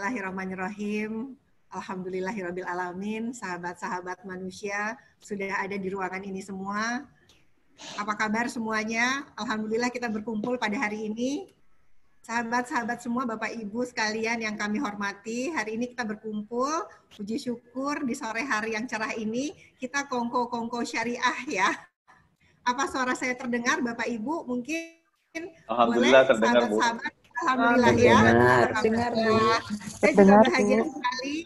Bismillahirrahmanirrahim. Alhamdulillahirabbil alamin. Sahabat-sahabat manusia sudah ada di ruangan ini semua. Apa kabar semuanya? Alhamdulillah kita berkumpul pada hari ini. Sahabat-sahabat semua, Bapak Ibu sekalian yang kami hormati, hari ini kita berkumpul, puji syukur di sore hari yang cerah ini, kita kongko-kongko syariah ya. Apa suara saya terdengar Bapak Ibu? Mungkin Alhamdulillah boleh terdengar, Bu. sahabat-sahabat. Alhamdulillah ya. Dengar, Bu. Saya juga bahagia sekali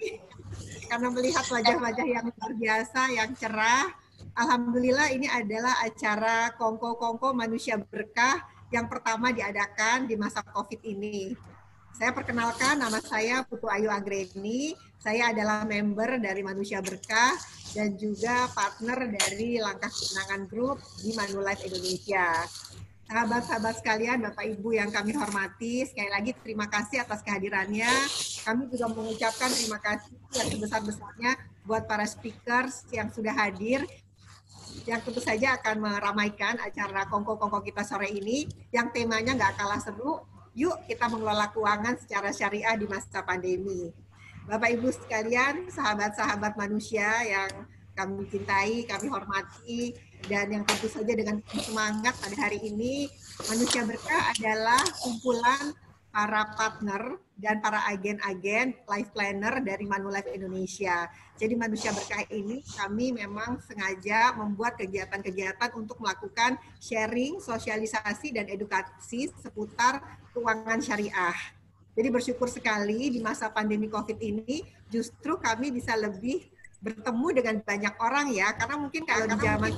karena melihat wajah-wajah yang luar biasa, yang cerah. Alhamdulillah ini adalah acara Kongko-Kongko Manusia Berkah yang pertama diadakan di masa COVID ini. Saya perkenalkan, nama saya Putu Ayu Anggreni. Saya adalah member dari Manusia Berkah dan juga partner dari Langkah Kemenangan Group di Manulife Indonesia. Sahabat-sahabat sekalian, Bapak Ibu yang kami hormati, sekali lagi terima kasih atas kehadirannya. Kami juga mengucapkan terima kasih yang sebesar-besarnya buat para speakers yang sudah hadir, yang tentu saja akan meramaikan acara Kongko-Kongko kita sore ini, yang temanya nggak kalah seru, yuk kita mengelola keuangan secara syariah di masa pandemi. Bapak Ibu sekalian, sahabat-sahabat manusia yang kami cintai, kami hormati, dan yang tentu saja dengan semangat pada hari ini, Manusia Berkah adalah kumpulan para partner dan para agen-agen life planner dari Manulife Indonesia. Jadi Manusia Berkah ini kami memang sengaja membuat kegiatan-kegiatan untuk melakukan sharing, sosialisasi, dan edukasi seputar keuangan syariah. Jadi bersyukur sekali di masa pandemi COVID ini justru kami bisa lebih bertemu dengan banyak orang ya, karena mungkin kalau di zaman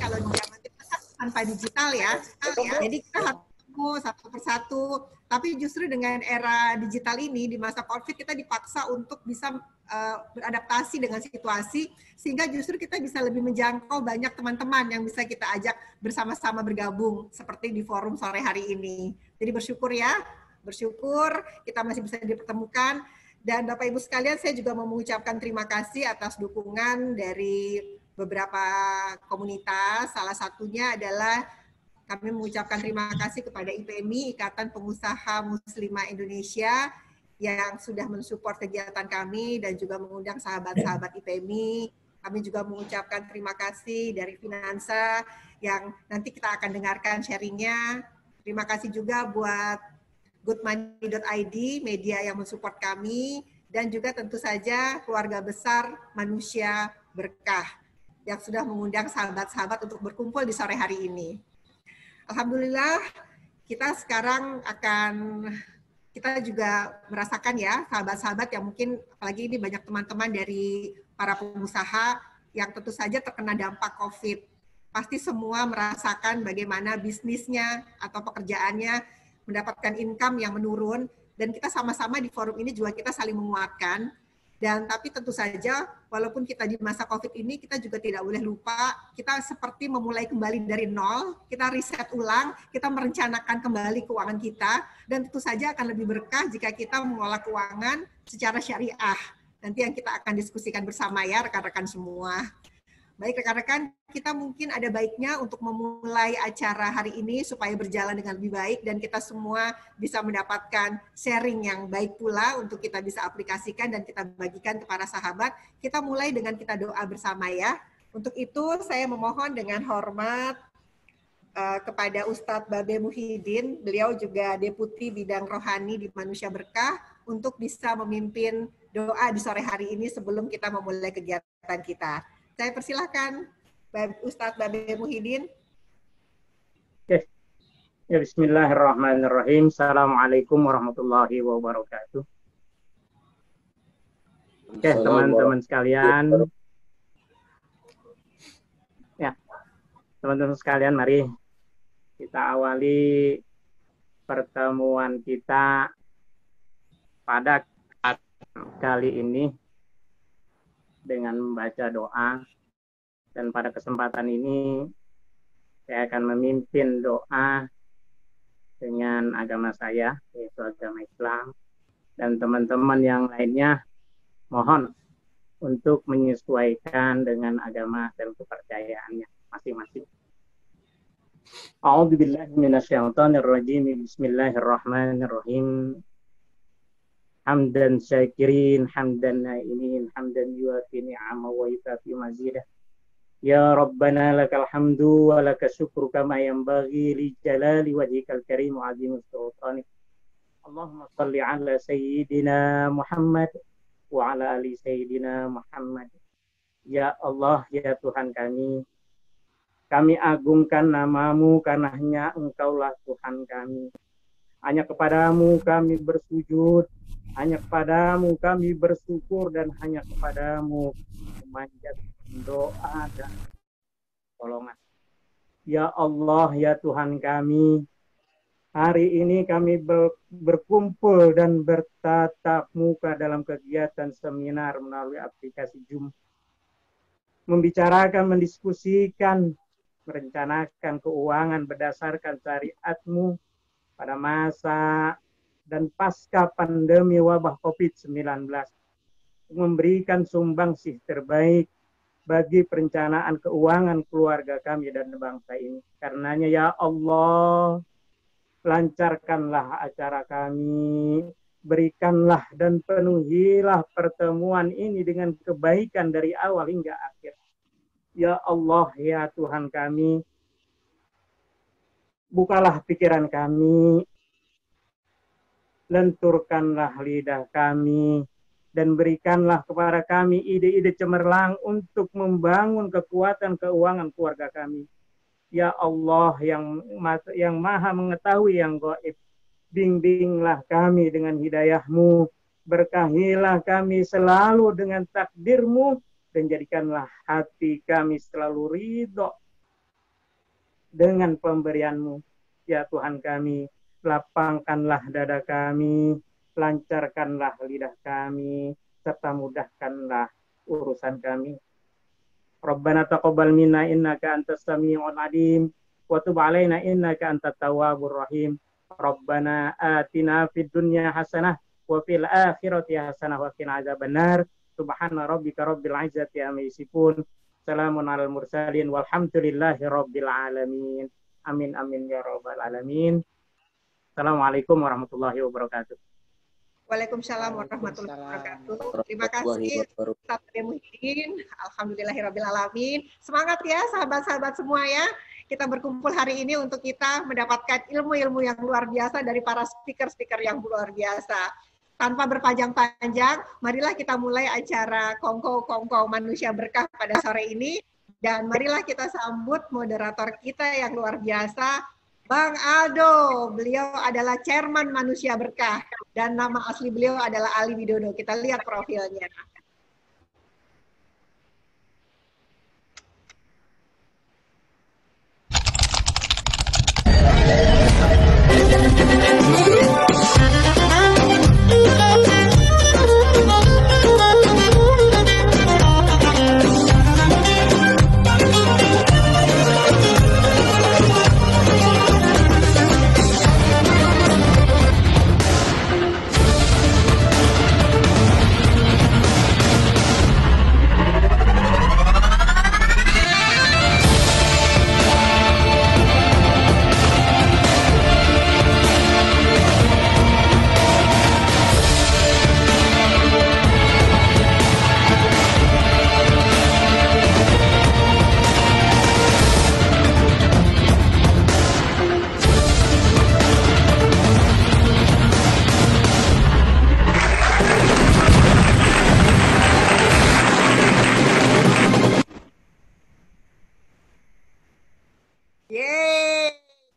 kita tanpa digital ya, jadi kita harus ketemu satu persatu. Tapi justru dengan era digital ini di masa COVID kita dipaksa untuk bisa beradaptasi dengan situasi, sehingga justru kita bisa lebih menjangkau banyak teman-teman yang bisa kita ajak bersama-sama bergabung seperti di forum sore hari ini. Jadi bersyukur ya, bersyukur kita masih bisa dipertemukan. Dan Bapak Ibu sekalian, saya juga mau mengucapkan terima kasih atas dukungan dari beberapa komunitas. Salah satunya adalah kami mengucapkan terima kasih kepada IPMI, Ikatan Pengusaha Muslimah Indonesia, yang sudah mensupport kegiatan kami dan juga mengundang sahabat-sahabat IPMI. Kami juga mengucapkan terima kasih dari Finansa yang nanti kita akan dengarkan sharingnya. Terima kasih juga buat goodmoney.id, media yang mensupport kami, dan juga tentu saja keluarga besar Manusia Berkah yang sudah mengundang sahabat-sahabat untuk berkumpul di sore hari ini. Alhamdulillah, kita sekarang kita juga merasakan ya, sahabat-sahabat yang mungkin, apalagi ini banyak teman-teman dari para pengusaha yang tentu saja terkena dampak COVID. Pasti semua merasakan bagaimana bisnisnya atau pekerjaannya mendapatkan income yang menurun, dan kita sama-sama di forum ini juga kita saling menguatkan. Dan tapi tentu saja walaupun kita di masa COVID ini, kita juga tidak boleh lupa, kita seperti memulai kembali dari nol, kita riset ulang, kita merencanakan kembali keuangan kita, dan tentu saja akan lebih berkah jika kita mengelola keuangan secara syariah. Nanti yang kita akan diskusikan bersama ya rekan-rekan semua. Baik rekan-rekan, kita mungkin ada baiknya untuk memulai acara hari ini supaya berjalan dengan lebih baik dan kita semua bisa mendapatkan sharing yang baik pula untuk kita bisa aplikasikan dan kita bagikan kepada sahabat. Kita mulai dengan kita doa bersama ya. Untuk itu saya memohon dengan hormat kepada Ustadz Babe Muhyiddin, beliau juga Deputi Bidang Rohani di Manusia Berkah, untuk bisa memimpin doa di sore hari ini sebelum kita memulai kegiatan kita. Saya persilahkan Ustadz Babe Muhyiddin. Ya, bismillahirrahmanirrahim. Assalamualaikum warahmatullahi wabarakatuh. Oke, teman-teman sekalian. Ya, teman-teman sekalian, mari kita awali pertemuan kita pada kali ini dengan membaca doa, dan pada kesempatan ini saya akan memimpin doa dengan agama saya, yaitu agama Islam, dan teman-teman yang lainnya mohon untuk menyesuaikan dengan agama dan kepercayaannya masing-masing. A'udzubillahi minasyaitonirrajim. Bismillahirrahmanirrahim. hamdan syakirin, hamdan na'imin, hamdan yuafi ni'ama wa yukafi mazidah. Ya Rabbana lakal hamdu wa lakal syukru kama yanbaghi li jalali wajhikal karim wa azimus sultanik. Allahumma salli ala sayyidina Muhammad wa ala ali sayyidina Muhammad. Ya Allah, ya Tuhan kami agungkan namamu karena hanya Engkaulah Tuhan kami. Hanya kepadamu kami bersujud, hanya kepadamu kami bersyukur, dan hanya kepadamu memanjatkan doa dan pertolongan. Ya Allah, ya Tuhan kami, hari ini kami berkumpul dan bertatap muka dalam kegiatan seminar melalui aplikasi Zoom. Membicarakan, mendiskusikan, merencanakan keuangan berdasarkan syariat-Mu pada masa dan pasca pandemi wabah COVID-19. Memberikan sumbangsih terbaik bagi perencanaan keuangan keluarga kami dan bangsa ini. Karenanya ya Allah, lancarkanlah acara kami, berikanlah dan penuhilah pertemuan ini dengan kebaikan dari awal hingga akhir. Ya Allah, ya Tuhan kami, bukalah pikiran kami, lenturkanlah lidah kami, dan berikanlah kepada kami ide-ide cemerlang untuk membangun kekuatan keuangan keluarga kami. Ya Allah yang maha mengetahui yang gaib, bimbinglah kami dengan hidayah-Mu, berkahilah kami selalu dengan takdir-Mu, dan jadikanlah hati kami selalu ridho dengan pemberian-Mu. Ya Tuhan kami, lapangkanlah dada kami, lancarkanlah lidah kami, serta mudahkanlah urusan kami. Rabbana taqabbal minna innaka antas samii'ul 'aliim wa tub 'alaina innaka antat tawwabur rahim. Rabbana atina fid dunya hasanah wa fil akhirati hasanah wa qina adzabannar. Subhana rabbika rabbil 'izzati amma yasifun. Salamun 'alal mursalin walhamdulillahi rabbil alamin. Amin amin ya rabbal alamin. Assalamualaikum warahmatullahi wabarakatuh. Waalaikumsalam warahmatullahi wabarakatuh. Terima kasih Ustaz Ade Muhyiddin. Alhamdulillahirabbil alamin. Semangat ya sahabat-sahabat semua ya. Kita berkumpul hari ini untuk kita mendapatkan ilmu-ilmu yang luar biasa dari para speaker-speaker yang luar biasa. Tanpa berpanjang-panjang, marilah kita mulai acara Kongko Manusia Berkah pada sore ini. Dan marilah kita sambut moderator kita yang luar biasa, Bang Aldo. Beliau adalah Chairman Manusia Berkah dan nama asli beliau adalah Ali Widodo. Kita lihat profilnya.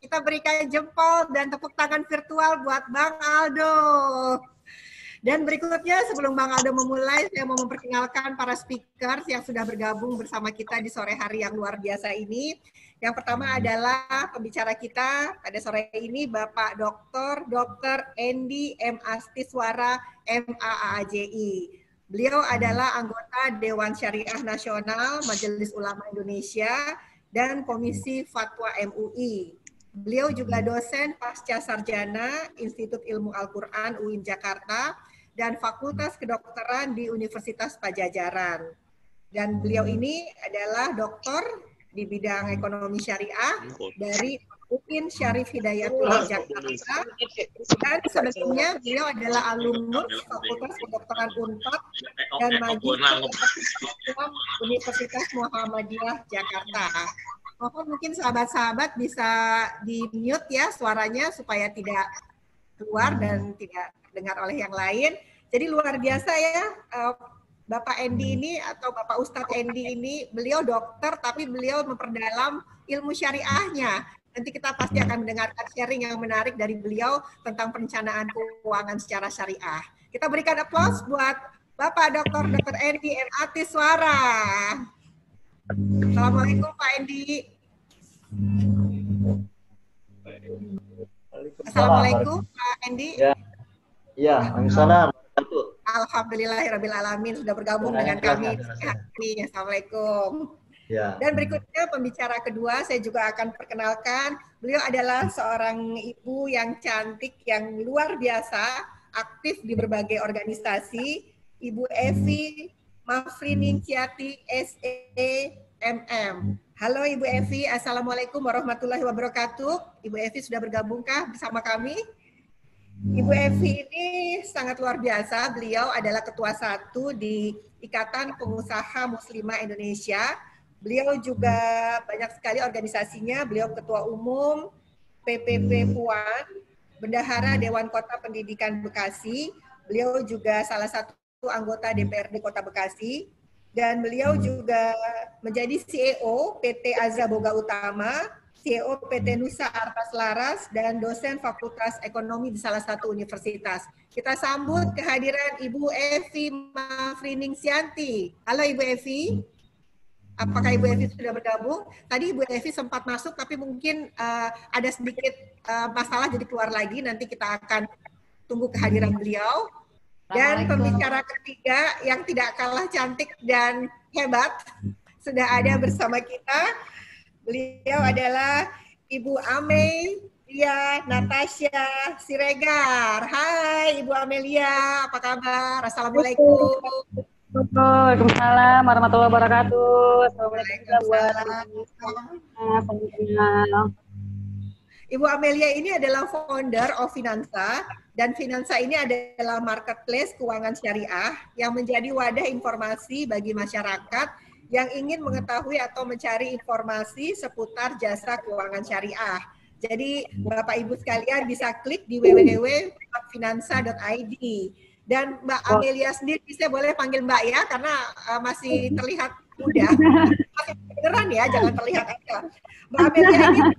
Kita berikan jempol dan tepuk tangan virtual buat Bang Aldo. Dan berikutnya sebelum Bang Aldo memulai, saya mau memperkenalkan para speakers yang sudah bergabung bersama kita di sore hari yang luar biasa ini. Yang pertama adalah pembicara kita pada sore ini, Bapak Dr. Andy M. Astiswara, MAAJI. Beliau adalah anggota Dewan Syariah Nasional Majelis Ulama Indonesia dan Komisi Fatwa MUI. Beliau juga dosen pasca sarjana Institut Ilmu Al-Quran UIN Jakarta dan Fakultas Kedokteran di Universitas Padjadjaran. Dan beliau ini adalah doktor di bidang ekonomi syariah dari UIN Syarif Hidayatullah Jakarta, dan sebelumnya beliau adalah alumnus Fakultas Kedokteran Unpad dan Magister Islam Universitas Muhammadiyah Jakarta. Mungkin sahabat-sahabat bisa di-mute ya suaranya supaya tidak keluar dan tidak terdengar oleh yang lain. Jadi luar biasa ya, Bapak Endi ini atau Bapak Ustadz Endi ini, beliau dokter tapi beliau memperdalam ilmu syariahnya. Nanti kita pasti akan mendengarkan sharing yang menarik dari beliau tentang perencanaan keuangan secara syariah. Kita berikan aplaus buat Bapak Dr. Endi M. Atiswara. Assalamualaikum Pak Endi. Assalamualaikum Pak Endi. Ya, Waalaikumsalam. Alhamdulillahirrabbilalamin sudah bergabung dengan kami. Assalamualaikum. Ya. Dan berikutnya pembicara kedua saya juga akan perkenalkan. Beliau adalah seorang ibu yang cantik, yang luar biasa, aktif di berbagai organisasi. Ibu Evi Mafriningsyati SEMM. Halo Ibu Evi, Assalamualaikum warahmatullahi wabarakatuh. Ibu Evi sudah bergabungkah bersama kami? Ibu Evi ini sangat luar biasa. Beliau adalah ketua 1 di Ikatan Pengusaha Muslimah Indonesia. Beliau juga banyak sekali organisasinya. Beliau ketua umum PPP Puan, bendahara Dewan Kota Pendidikan Bekasi. Beliau juga salah satu anggota DPRD Kota Bekasi. Dan beliau juga menjadi CEO PT Azza Boga Utama, CEO PT Nusa Artas Laras, dan dosen Fakultas Ekonomi di salah satu universitas. Kita sambut kehadiran Ibu Evi Mafriningsyanti. Halo Ibu Evi. Apakah Ibu Evi sudah bergabung? Tadi Ibu Evi sempat masuk, tapi mungkin ada sedikit masalah jadi keluar lagi. Nanti kita akan tunggu kehadiran beliau. Dan pembicara ketiga yang tidak kalah cantik dan hebat sudah ada bersama kita. Beliau adalah Ibu Amelia Natasha Siregar. Hai Ibu Amelia, apa kabar? Assalamualaikum. Waalaikumsalam warahmatullahi wabarakatuh. Ibu Amelia ini adalah founder of Finansa, dan Finansa ini adalah marketplace keuangan syariah yang menjadi wadah informasi bagi masyarakat yang ingin mengetahui atau mencari informasi seputar jasa keuangan syariah. Jadi Bapak Ibu sekalian bisa klik di www.finansa.id. Dan Mbak Amelia sendiri, saya boleh panggil Mbak ya, karena masih terlihat muda. Beneran ya, jangan terlihat aja. Mbak Amelia ini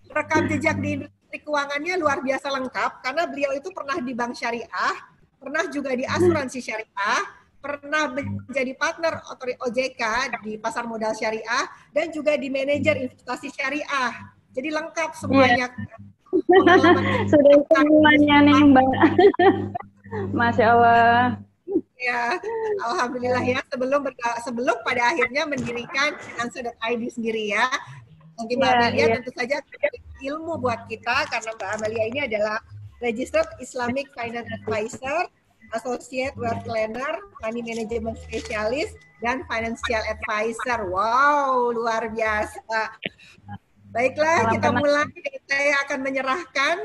rekam jejak di industri keuangannya luar biasa lengkap, karena beliau itu pernah di bank syariah, pernah juga di asuransi syariah, pernah menjadi partner OJK di pasar modal syariah, dan juga di manajer investasi syariah. Jadi lengkap semuanya. Sudah semuanya nih Mbak. Masya Allah. Ya, alhamdulillah ya. Sebelum pada akhirnya mendirikan Finansa.id sendiri ya. Mungkin Mbak Amelia tentu saja ilmu buat kita, karena Mbak Amelia ini adalah Registered Islamic Finance Advisor, Associate Wealth Planner, Money Management Specialist, dan Financial Advisor. Wow, luar biasa. Baiklah, kita mulai. Saya akan menyerahkan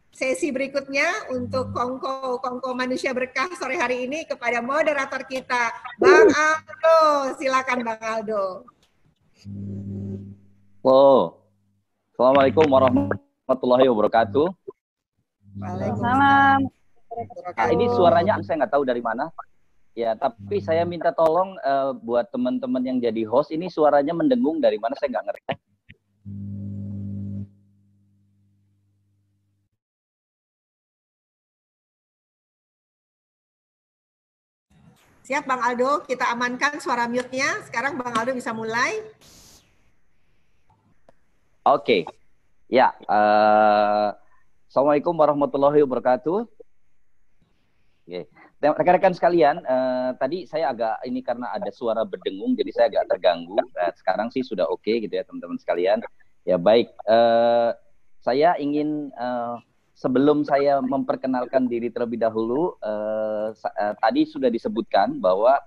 sesi berikutnya untuk Kongko Manusia Berkah sore hari ini kepada moderator kita, Bang Aldo. Silakan Bang Aldo. Halo. Assalamualaikum warahmatullahi wabarakatuh. Waalaikumsalam. Nah, ini suaranya saya nggak tahu dari mana. Ya, tapi saya minta tolong buat teman-teman yang jadi host, ini suaranya mendengung dari mana, saya nggak ngerti. Siap Bang Aldo, kita amankan suara mute-nya. Sekarang Bang Aldo bisa mulai. Oke. Ya, Assalamualaikum warahmatullahi wabarakatuh. Oke. Rekan-rekan sekalian, tadi saya agak ini karena ada suara berdengung, jadi saya agak terganggu. Sekarang sih sudah oke gitu ya teman-teman sekalian. Ya baik, saya ingin sebelum saya memperkenalkan diri terlebih dahulu, tadi sudah disebutkan bahwa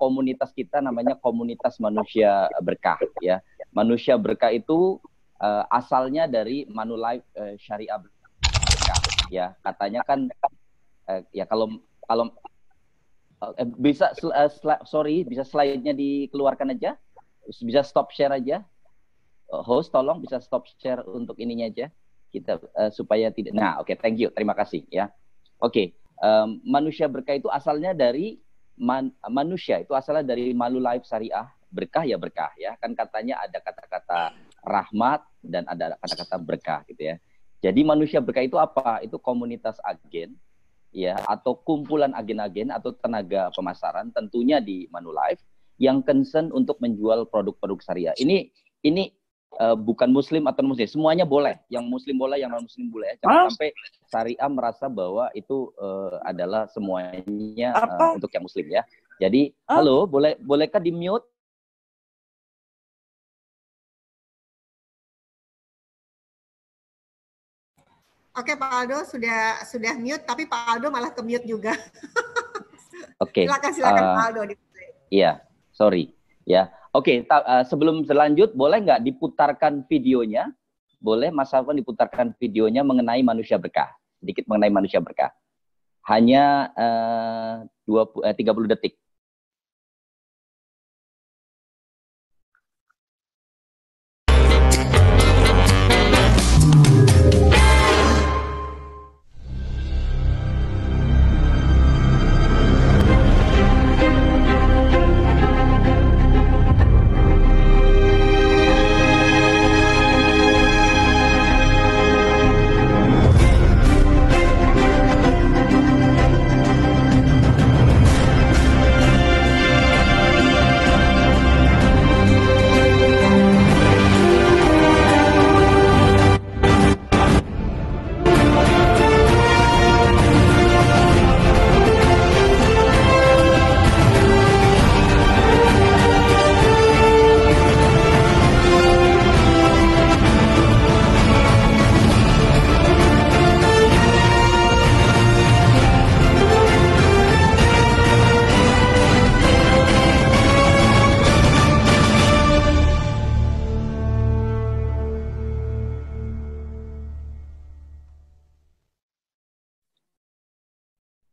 komunitas kita namanya komunitas manusia berkah. Ya, manusia berkah itu asalnya dari Manulife Syariah Berkah. Ya, katanya kan ya kalau bisa bisa slide-nya dikeluarkan aja, bisa stop share aja. Host tolong bisa stop share untuk ininya aja kita supaya tidak. Nah, oke, thank you, terima kasih ya. Oke, manusia berkah itu asalnya dari manusia itu asalnya dari Manulife Syariah Berkah ya berkah ya, kan katanya ada kata-kata rahmat dan ada kata-kata berkah gitu ya. Jadi manusia berkah itu apa? Itu komunitas agen ya, atau kumpulan agen-agen atau tenaga pemasaran tentunya di Manulife yang concern untuk menjual produk-produk syariah. Ini bukan muslim atau non muslim, semuanya boleh. Yang muslim boleh, yang non muslim boleh. Jangan sampai syariah merasa bahwa itu adalah semuanya untuk yang muslim ya. Jadi halo, bolehkah di mute? Oke, Pak Aldo sudah mute, tapi Pak Aldo malah ke mute juga. Oke. Silakan Pak Aldo. Iya, sorry. Ya, oke. Sebelum berlanjut, boleh nggak diputarkan videonya? Boleh, Mas Afwan diputarkan videonya mengenai manusia berkah. Sedikit mengenai manusia berkah. Hanya 30 detik.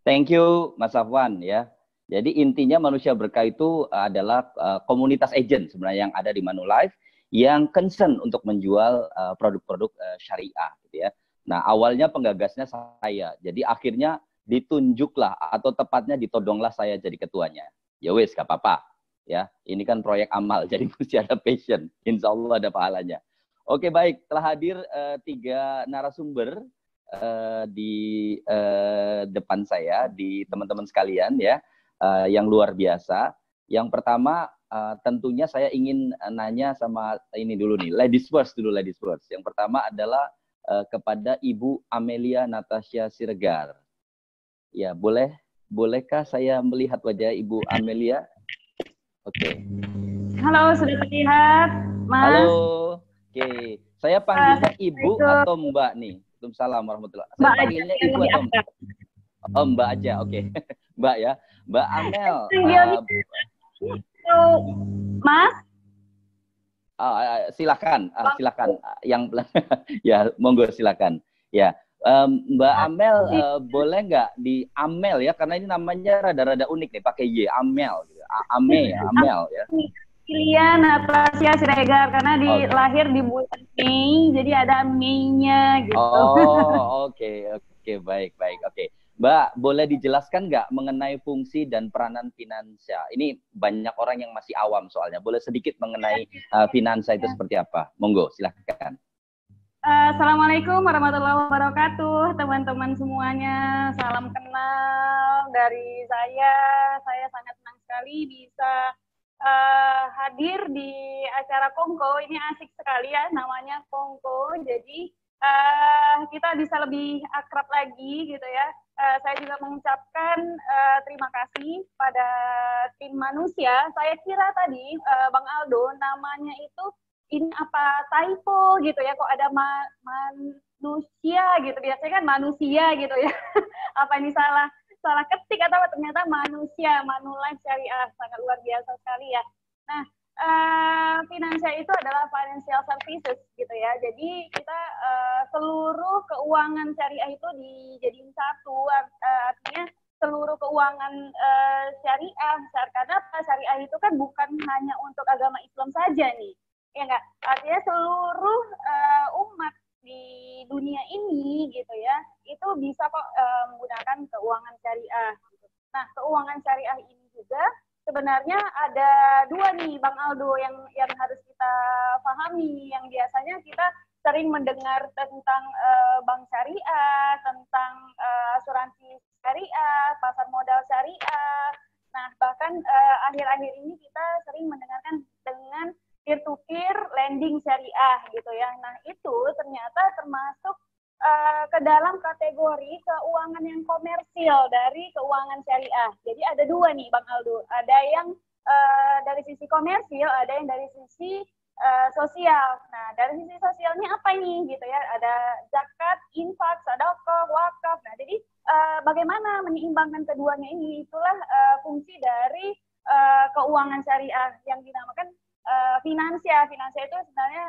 Thank you, Mas Afwan ya. Jadi intinya manusia berkah itu adalah komunitas agent sebenarnya yang ada di Manulife yang concern untuk menjual produk-produk syariah, gitu ya. Nah awalnya penggagasnya saya, jadi akhirnya ditunjuklah atau tepatnya ditodonglah saya jadi ketuanya. Ya wes, gak apa-apa ya. Ini kan proyek amal, jadi mesti ada passion. Insya Allah ada pahalanya. Oke baik, telah hadir 3 narasumber di depan saya, di teman-teman sekalian ya, yang luar biasa. Yang pertama tentunya saya ingin nanya sama ini dulu nih, ladies first dulu, ladies first. Yang pertama adalah kepada Ibu Amelia Natasha Siregar. Ya, bolehkah saya melihat wajah Ibu Amelia? Oke. Halo, sudah terlihat, Mas? Halo. Oke, saya panggilnya Ibu atau Mbak nih? Waalaikumsalam warahmatullahi wabarakatuh. Saya panggilnya Ibu atau Mbak? Oh, Mbak aja, oke. Mbak ya, Mbak Amel. Mas? Silakan, silakan. Yang ya, monggo silakan. Ya, Mbak Amel, boleh nggak di Amel ya? Karena ini namanya rada-rada unik nih, pakai Y, Amel. Amel ya. Pilihan Natasha Siregar karena lahir di bulan Mei, jadi ada Mei-nya gitu. Oh, oke, baik, oke. Mbak, boleh dijelaskan nggak mengenai fungsi dan peranan finansa? Ini banyak orang yang masih awam soalnya. Boleh sedikit mengenai finansa itu seperti apa? Monggo, silahkan. Assalamualaikum warahmatullahi wabarakatuh, teman-teman semuanya. Salam kenal dari saya. Saya sangat senang sekali bisa hadir di acara Kongko. Ini asik sekali ya, namanya Kongko. Jadi kita bisa lebih akrab lagi gitu ya. Saya juga mengucapkan terima kasih pada tim manusia. Saya kira tadi Bang Aldo namanya itu ini apa typo gitu ya, kok ada manusia gitu, biasanya kan manusia gitu ya. Apa ini salah ketik atau ternyata manusia, Manulife Syariah, sangat luar biasa sekali ya. Nah, Finansia itu adalah financial services gitu ya. Jadi kita seluruh keuangan syariah itu dijadiin satu, artinya seluruh keuangan syariah. Karena syariah itu kan bukan hanya untuk agama Islam saja nih, ya enggak? Artinya seluruh umat di dunia ini gitu ya, itu bisa kok menggunakan keuangan syariah. Gitu. Nah, keuangan syariah ini juga sebenarnya ada dua nih, Bang Aldo, yang harus kita pahami. Yang biasanya kita sering mendengar tentang bank syariah, tentang asuransi syariah, pasar modal syariah. Nah, bahkan akhir-akhir ini kita sering mendengarkan dengan peer-to-peer lending syariah gitu ya. Nah, itu ternyata termasuk ke dalam kategori keuangan yang komersil dari keuangan syariah. Jadi ada dua nih, Bang Aldo. Ada yang dari sisi komersil, ada yang dari sisi sosial. Nah, dari sisi sosialnya apa ini gitu ya? Ada zakat, infak, sedekah, wakaf. Nah, jadi bagaimana menyeimbangkan keduanya ini? Itulah fungsi dari keuangan syariah yang dinamakan finansia. Finansia itu sebenarnya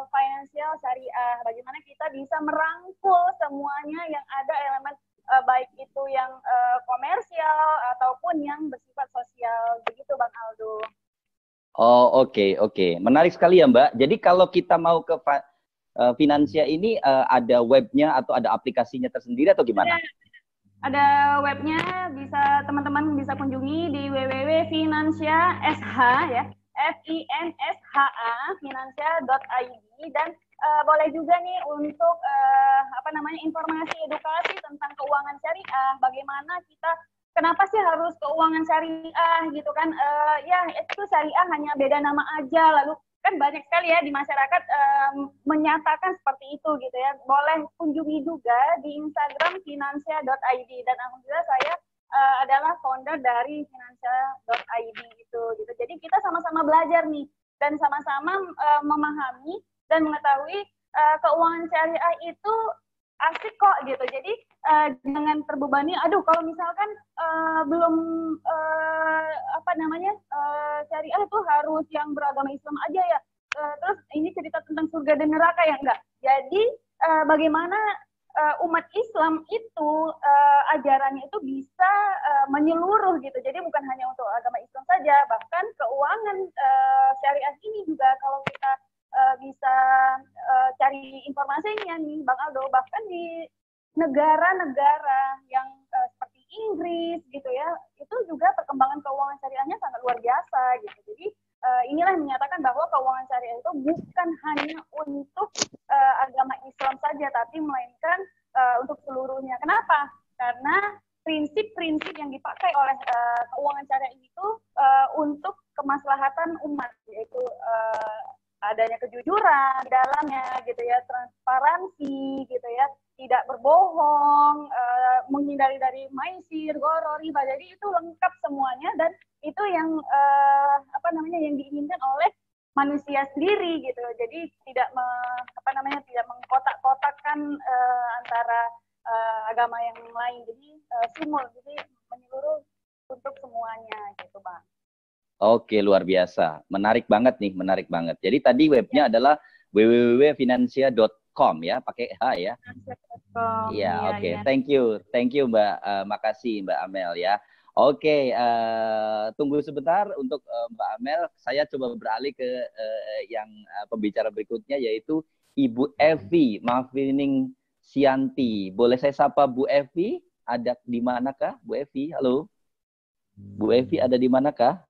financial syariah. Bagaimana kita bisa merangkul semuanya yang ada elemen baik itu yang komersial ataupun yang bersifat sosial. Begitu, Bang Aldo. Oh, oke. Menarik sekali ya, Mbak. Jadi kalau kita mau ke finansia ini ada webnya atau ada aplikasinya tersendiri atau gimana? Ada webnya, bisa teman-teman bisa kunjungi di www.finansia.sh ya. FINSHA finansia.id, dan boleh juga nih untuk informasi edukasi tentang keuangan syariah, bagaimana kita, kenapa sih harus keuangan syariah gitu kan, ya itu syariah hanya beda nama aja, lalu kan banyak sekali ya di masyarakat menyatakan seperti itu gitu ya. Boleh kunjungi juga di Instagram finansia.id, dan alhamdulillah saya adalah founder dari finansia.id gitu. Jadi kita sama-sama belajar nih dan sama-sama memahami dan mengetahui keuangan syariah itu asik kok gitu. Jadi jangan terbebani. Aduh, kalau misalkan belum syariah itu harus yang beragama Islam aja ya. Terus ini cerita tentang surga dan neraka ya, enggak. Jadi bagaimana umat Islam itu ajarannya itu bisa menyeluruh gitu. Jadi bukan hanya untuk agama Islam saja, bahkan keuangan syariah ini juga kalau kita bisa cari informasinya nih, Bang Aldo, bahkan di negara-negara yang seperti Inggris gitu ya, itu juga perkembangan keuangan syariahnya sangat luar biasa gitu. Jadi inilah yang menyatakan bahwa keuangan syariah itu bukan hanya untuk agama Islam saja, tapi melainkan untuk seluruhnya. Kenapa? Karena prinsip-prinsip yang dipakai oleh keuangan syariah itu untuk kemaslahatan umat, yaitu adanya kejujuran di dalamnya gitu ya, transparansi gitu ya, tidak berbohong, menghindari dari maisir, gharar, riba. Jadi itu lengkap semuanya, dan itu yang yang diinginkan oleh manusia sendiri gitu. Jadi tidak tidak mengkotak-kotakkan antara agama yang lain. Jadi simul, jadi menyeluruh untuk semuanya gitu, Bang. Oke, luar biasa. Menarik banget nih, menarik banget. Jadi tadi webnya adalah www.finansia.com ya, pakai H ya. Iya, oke. Thank you Mbak. Makasih Mbak Amel ya. Oke, tunggu sebentar untuk Mbak Amel. Saya coba beralih ke yang pembicara berikutnya, yaitu Ibu Evi Mafining Sianti. Boleh saya sapa Bu Evi? Ada di manakah, Bu Evi? Halo, Bu Evi ada di manakah?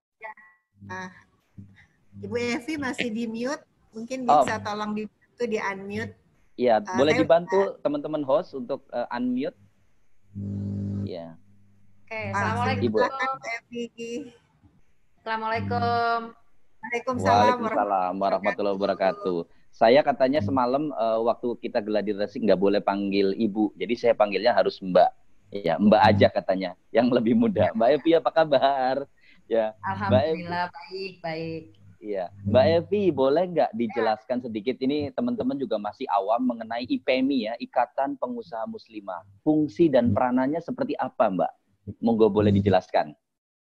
Ibu Evi masih di mute, mungkin bisa tolong dibantu di unmute. Iya, boleh dibantu teman-teman host untuk unmute. Iya. Oke, assalamualaikum. Ibu Evi. Assalamualaikum. Waalaikumsalam warahmatullahi wabarakatuh. Saya katanya semalam waktu kita gladiresik nggak boleh panggil ibu, jadi saya panggilnya harus Mbak. Ya, Mbak aja katanya, yang lebih muda. Mbak Evi apa kabar? Ya, Alhamdulillah baik. Iya, Mbak Evi, boleh nggak dijelaskan sedikit, ini teman-teman juga masih awam mengenai IPMI ya, Ikatan Pengusaha Muslimah. Fungsi dan peranannya seperti apa, Mbak? Monggo boleh dijelaskan.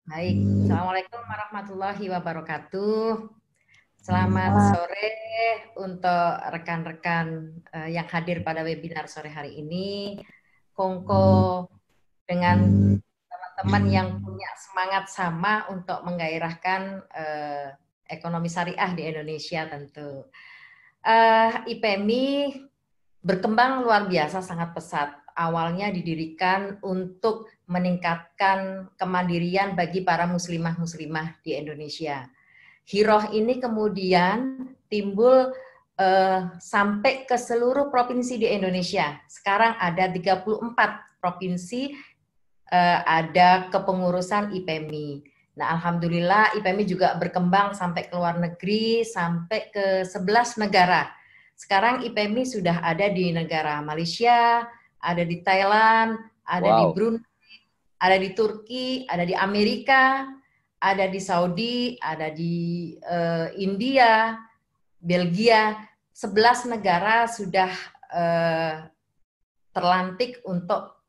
Baik, Assalamualaikum warahmatullahi wabarakatuh. Selamat sore untuk rekan-rekan yang hadir pada webinar sore hari ini. Kongko dengan teman-teman yang punya semangat sama untuk menggairahkan ekonomi syariah di Indonesia tentu. IPMI berkembang luar biasa, sangat pesat. Awalnya didirikan untuk meningkatkan kemandirian bagi para muslimah-muslimah di Indonesia. Hiroh ini kemudian timbul sampai ke seluruh provinsi di Indonesia. Sekarang ada 34 provinsi ada kepengurusan IPMI. Nah, alhamdulillah IPMI juga berkembang sampai ke luar negeri, sampai ke 11 negara. Sekarang IPMI sudah ada di negara Malaysia, ada di Thailand, ada di Brunei, ada di Turki, ada di Amerika, ada di Saudi, ada di India, Belgia. 11 negara sudah terlantik untuk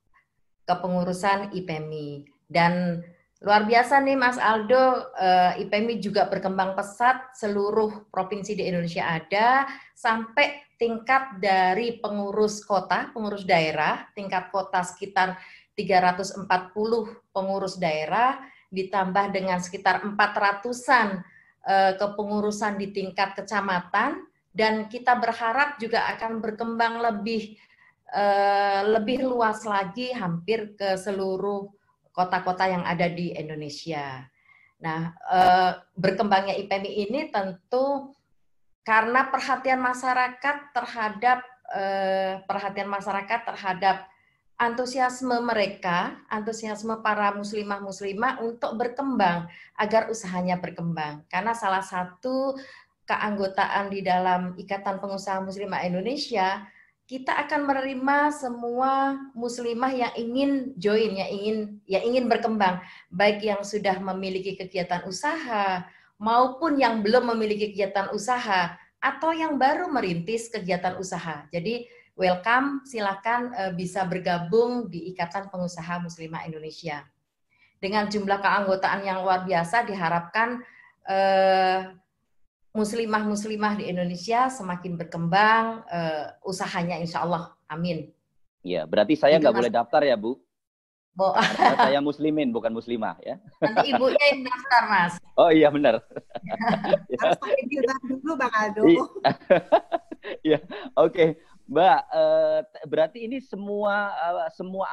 kepengurusan IPMI. Dan luar biasa nih Mas Aldo, IPMI juga berkembang pesat, seluruh provinsi di Indonesia ada, sampai tingkat dari pengurus kota, pengurus daerah, tingkat kota sekitar 340 pengurus daerah, ditambah dengan sekitar 400-an kepengurusan di tingkat kecamatan, dan kita berharap juga akan berkembang lebih luas lagi, hampir ke seluruh kota-kota yang ada di Indonesia. Nah, berkembangnya IPMI ini tentu karena perhatian masyarakat terhadap antusiasme mereka, antusiasme para muslimah-muslimah untuk berkembang, agar usahanya berkembang. Karena salah satu keanggotaan di dalam Ikatan Pengusaha Muslimah Indonesia, kita akan menerima semua muslimah yang ingin join, yang ingin berkembang, baik yang sudah memiliki kegiatan usaha maupun yang belum memiliki kegiatan usaha atau yang baru merintis kegiatan usaha. Jadi welcome, silakan bisa bergabung di Ikatan Pengusaha Muslimah Indonesia. Dengan jumlah keanggotaan yang luar biasa, diharapkan muslimah-muslimah di Indonesia semakin berkembang, usahanya insya Allah. Amin. Iya, berarti saya nggak boleh daftar ya, Bu? Karena saya muslimin, bukan muslimah ya. Nanti ibunya yang daftar, Mas. Oh iya, benar. Harus pakai filter dulu, Bang Aldo. Iya, oke. Mbak, berarti ini semua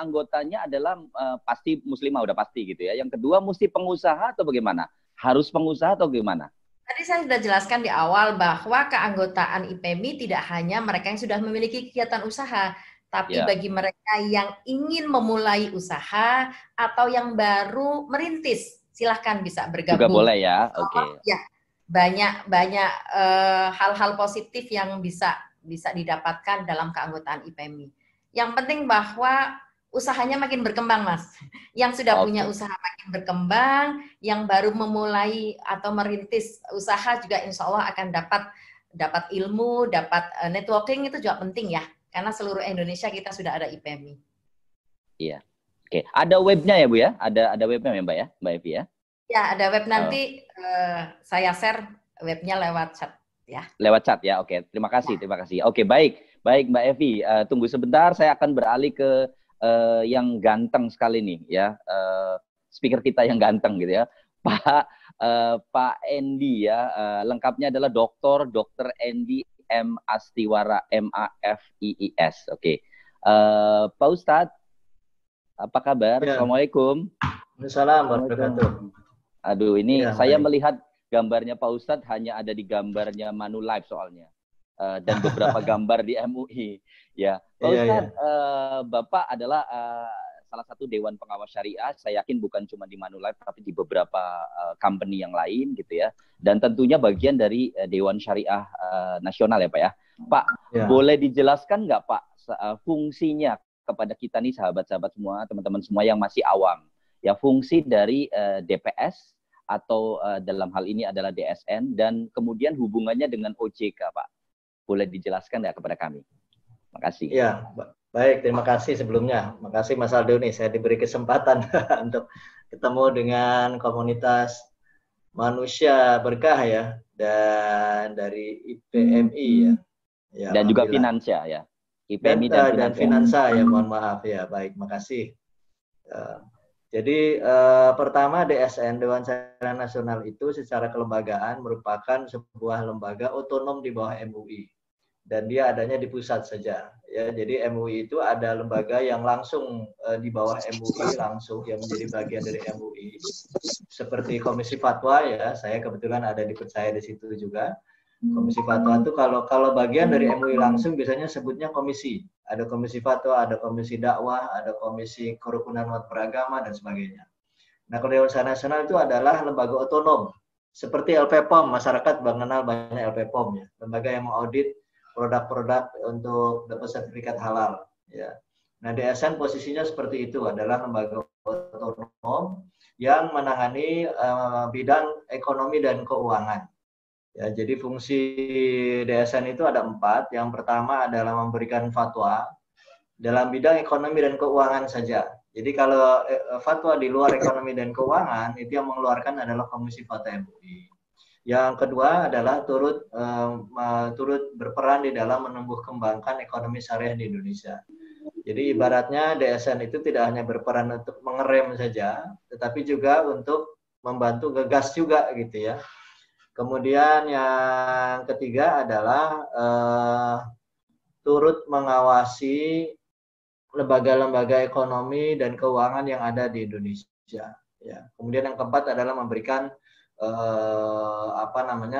anggotanya adalah pasti muslimah, udah pasti gitu ya. Yang kedua, mesti pengusaha atau bagaimana? Harus pengusaha atau gimana? Tadi saya sudah jelaskan di awal bahwa keanggotaan IPMI tidak hanya mereka yang sudah memiliki kegiatan usaha, tapi bagi mereka yang ingin memulai usaha atau yang baru merintis, silahkan bisa bergabung. Juga boleh ya, oke. Ya, banyak hal-hal positif yang bisa didapatkan dalam keanggotaan IPMI. Yang penting bahwa usahanya makin berkembang, Mas. Yang sudah punya usaha makin berkembang, yang baru memulai atau merintis usaha juga insya Allah akan dapat ilmu, dapat networking, itu juga penting ya. Karena seluruh Indonesia kita sudah ada IPMI. Iya. Oke, ada webnya ya, Bu ya? Ada webnya ya, Mbak ya? Mbak Evi ya? Ya, ada web nanti saya share webnya lewat chat ya. Lewat chat ya. Oke, terima kasih, terima kasih. Oke, baik Mbak Evi. Tunggu sebentar, saya akan beralih ke yang ganteng sekali nih ya, speaker kita yang ganteng gitu ya, Pak Endi ya, lengkapnya adalah Dr. Endi M. Astiwara MAFIIS. Oke. Pak Ustadz, apa kabar? Ya. Assalamualaikum. Waalaikumsalam warahmatullahi wabarakatuh. Aduh, ini ya, saya melihat gambarnya Pak Ustadz hanya ada di gambarnya Manulife soalnya. Dan beberapa gambar di MUI. Ya, Pak Ustadz, Bapak adalah salah satu Dewan Pengawas Syariah. Saya yakin bukan cuma di Manulife, tapi di beberapa company yang lain gitu ya. Dan tentunya bagian dari Dewan Syariah Nasional ya Pak ya. Pak, boleh dijelaskan nggak Pak fungsinya kepada kita nih sahabat-sahabat semua, teman-teman semua yang masih awam. Ya, fungsi dari DPS atau dalam hal ini adalah DSN dan kemudian hubungannya dengan OJK Pak. Boleh dijelaskan nggak kepada kami? Terima kasih. Ya, baik. Terima kasih sebelumnya. Terima kasih Mas Aldo nih. Saya diberi kesempatan untuk ketemu dengan komunitas Manusia Berkah ya, dan dari IPMI ya. Ya, Dan juga alhamdulillah. Finansia ya. IPMI dan Dan Finansia. Finansa ya, mohon maaf ya. Baik, makasih. Jadi pertama DSN, Dewan Syariah Nasional itu secara kelembagaan merupakan sebuah lembaga otonom di bawah MUI. Dan dia adanya di pusat saja. Ya, jadi MUI itu ada lembaga yang langsung di bawah MUI langsung yang menjadi bagian dari MUI. Seperti Komisi Fatwa ya, saya kebetulan ada dipercaya di situ juga. Komisi Fatwa itu kalau bagian dari MUI langsung biasanya sebutnya komisi. Ada Komisi Fatwa, ada Komisi Dakwah, ada Komisi Kerukunan Umat Beragama dan sebagainya. Nah, kalau Dewan Syariah Nasional itu adalah lembaga otonom. Seperti LPPOM, masyarakat mengenal banyak LPPOM ya, lembaga yang mengaudit produk-produk untuk dapat sertifikat halal ya. Nah, DSN posisinya seperti itu, adalah lembaga otonom yang menangani bidang ekonomi dan keuangan. Ya, jadi fungsi DSN itu ada 4. Yang pertama adalah memberikan fatwa dalam bidang ekonomi dan keuangan saja. Jadi kalau fatwa di luar ekonomi dan keuangan itu yang mengeluarkan adalah Komisi Fatwa MUI. Yang kedua adalah turut berperan di dalam menumbuh kembangkan ekonomi syariah di Indonesia. Jadi ibaratnya DSN itu tidak hanya berperan untuk mengerem saja, tetapi juga untuk membantu gegas juga gitu ya. Kemudian yang ketiga adalah turut mengawasi lembaga-lembaga ekonomi dan keuangan yang ada di Indonesia. Ya. Kemudian yang keempat adalah memberikan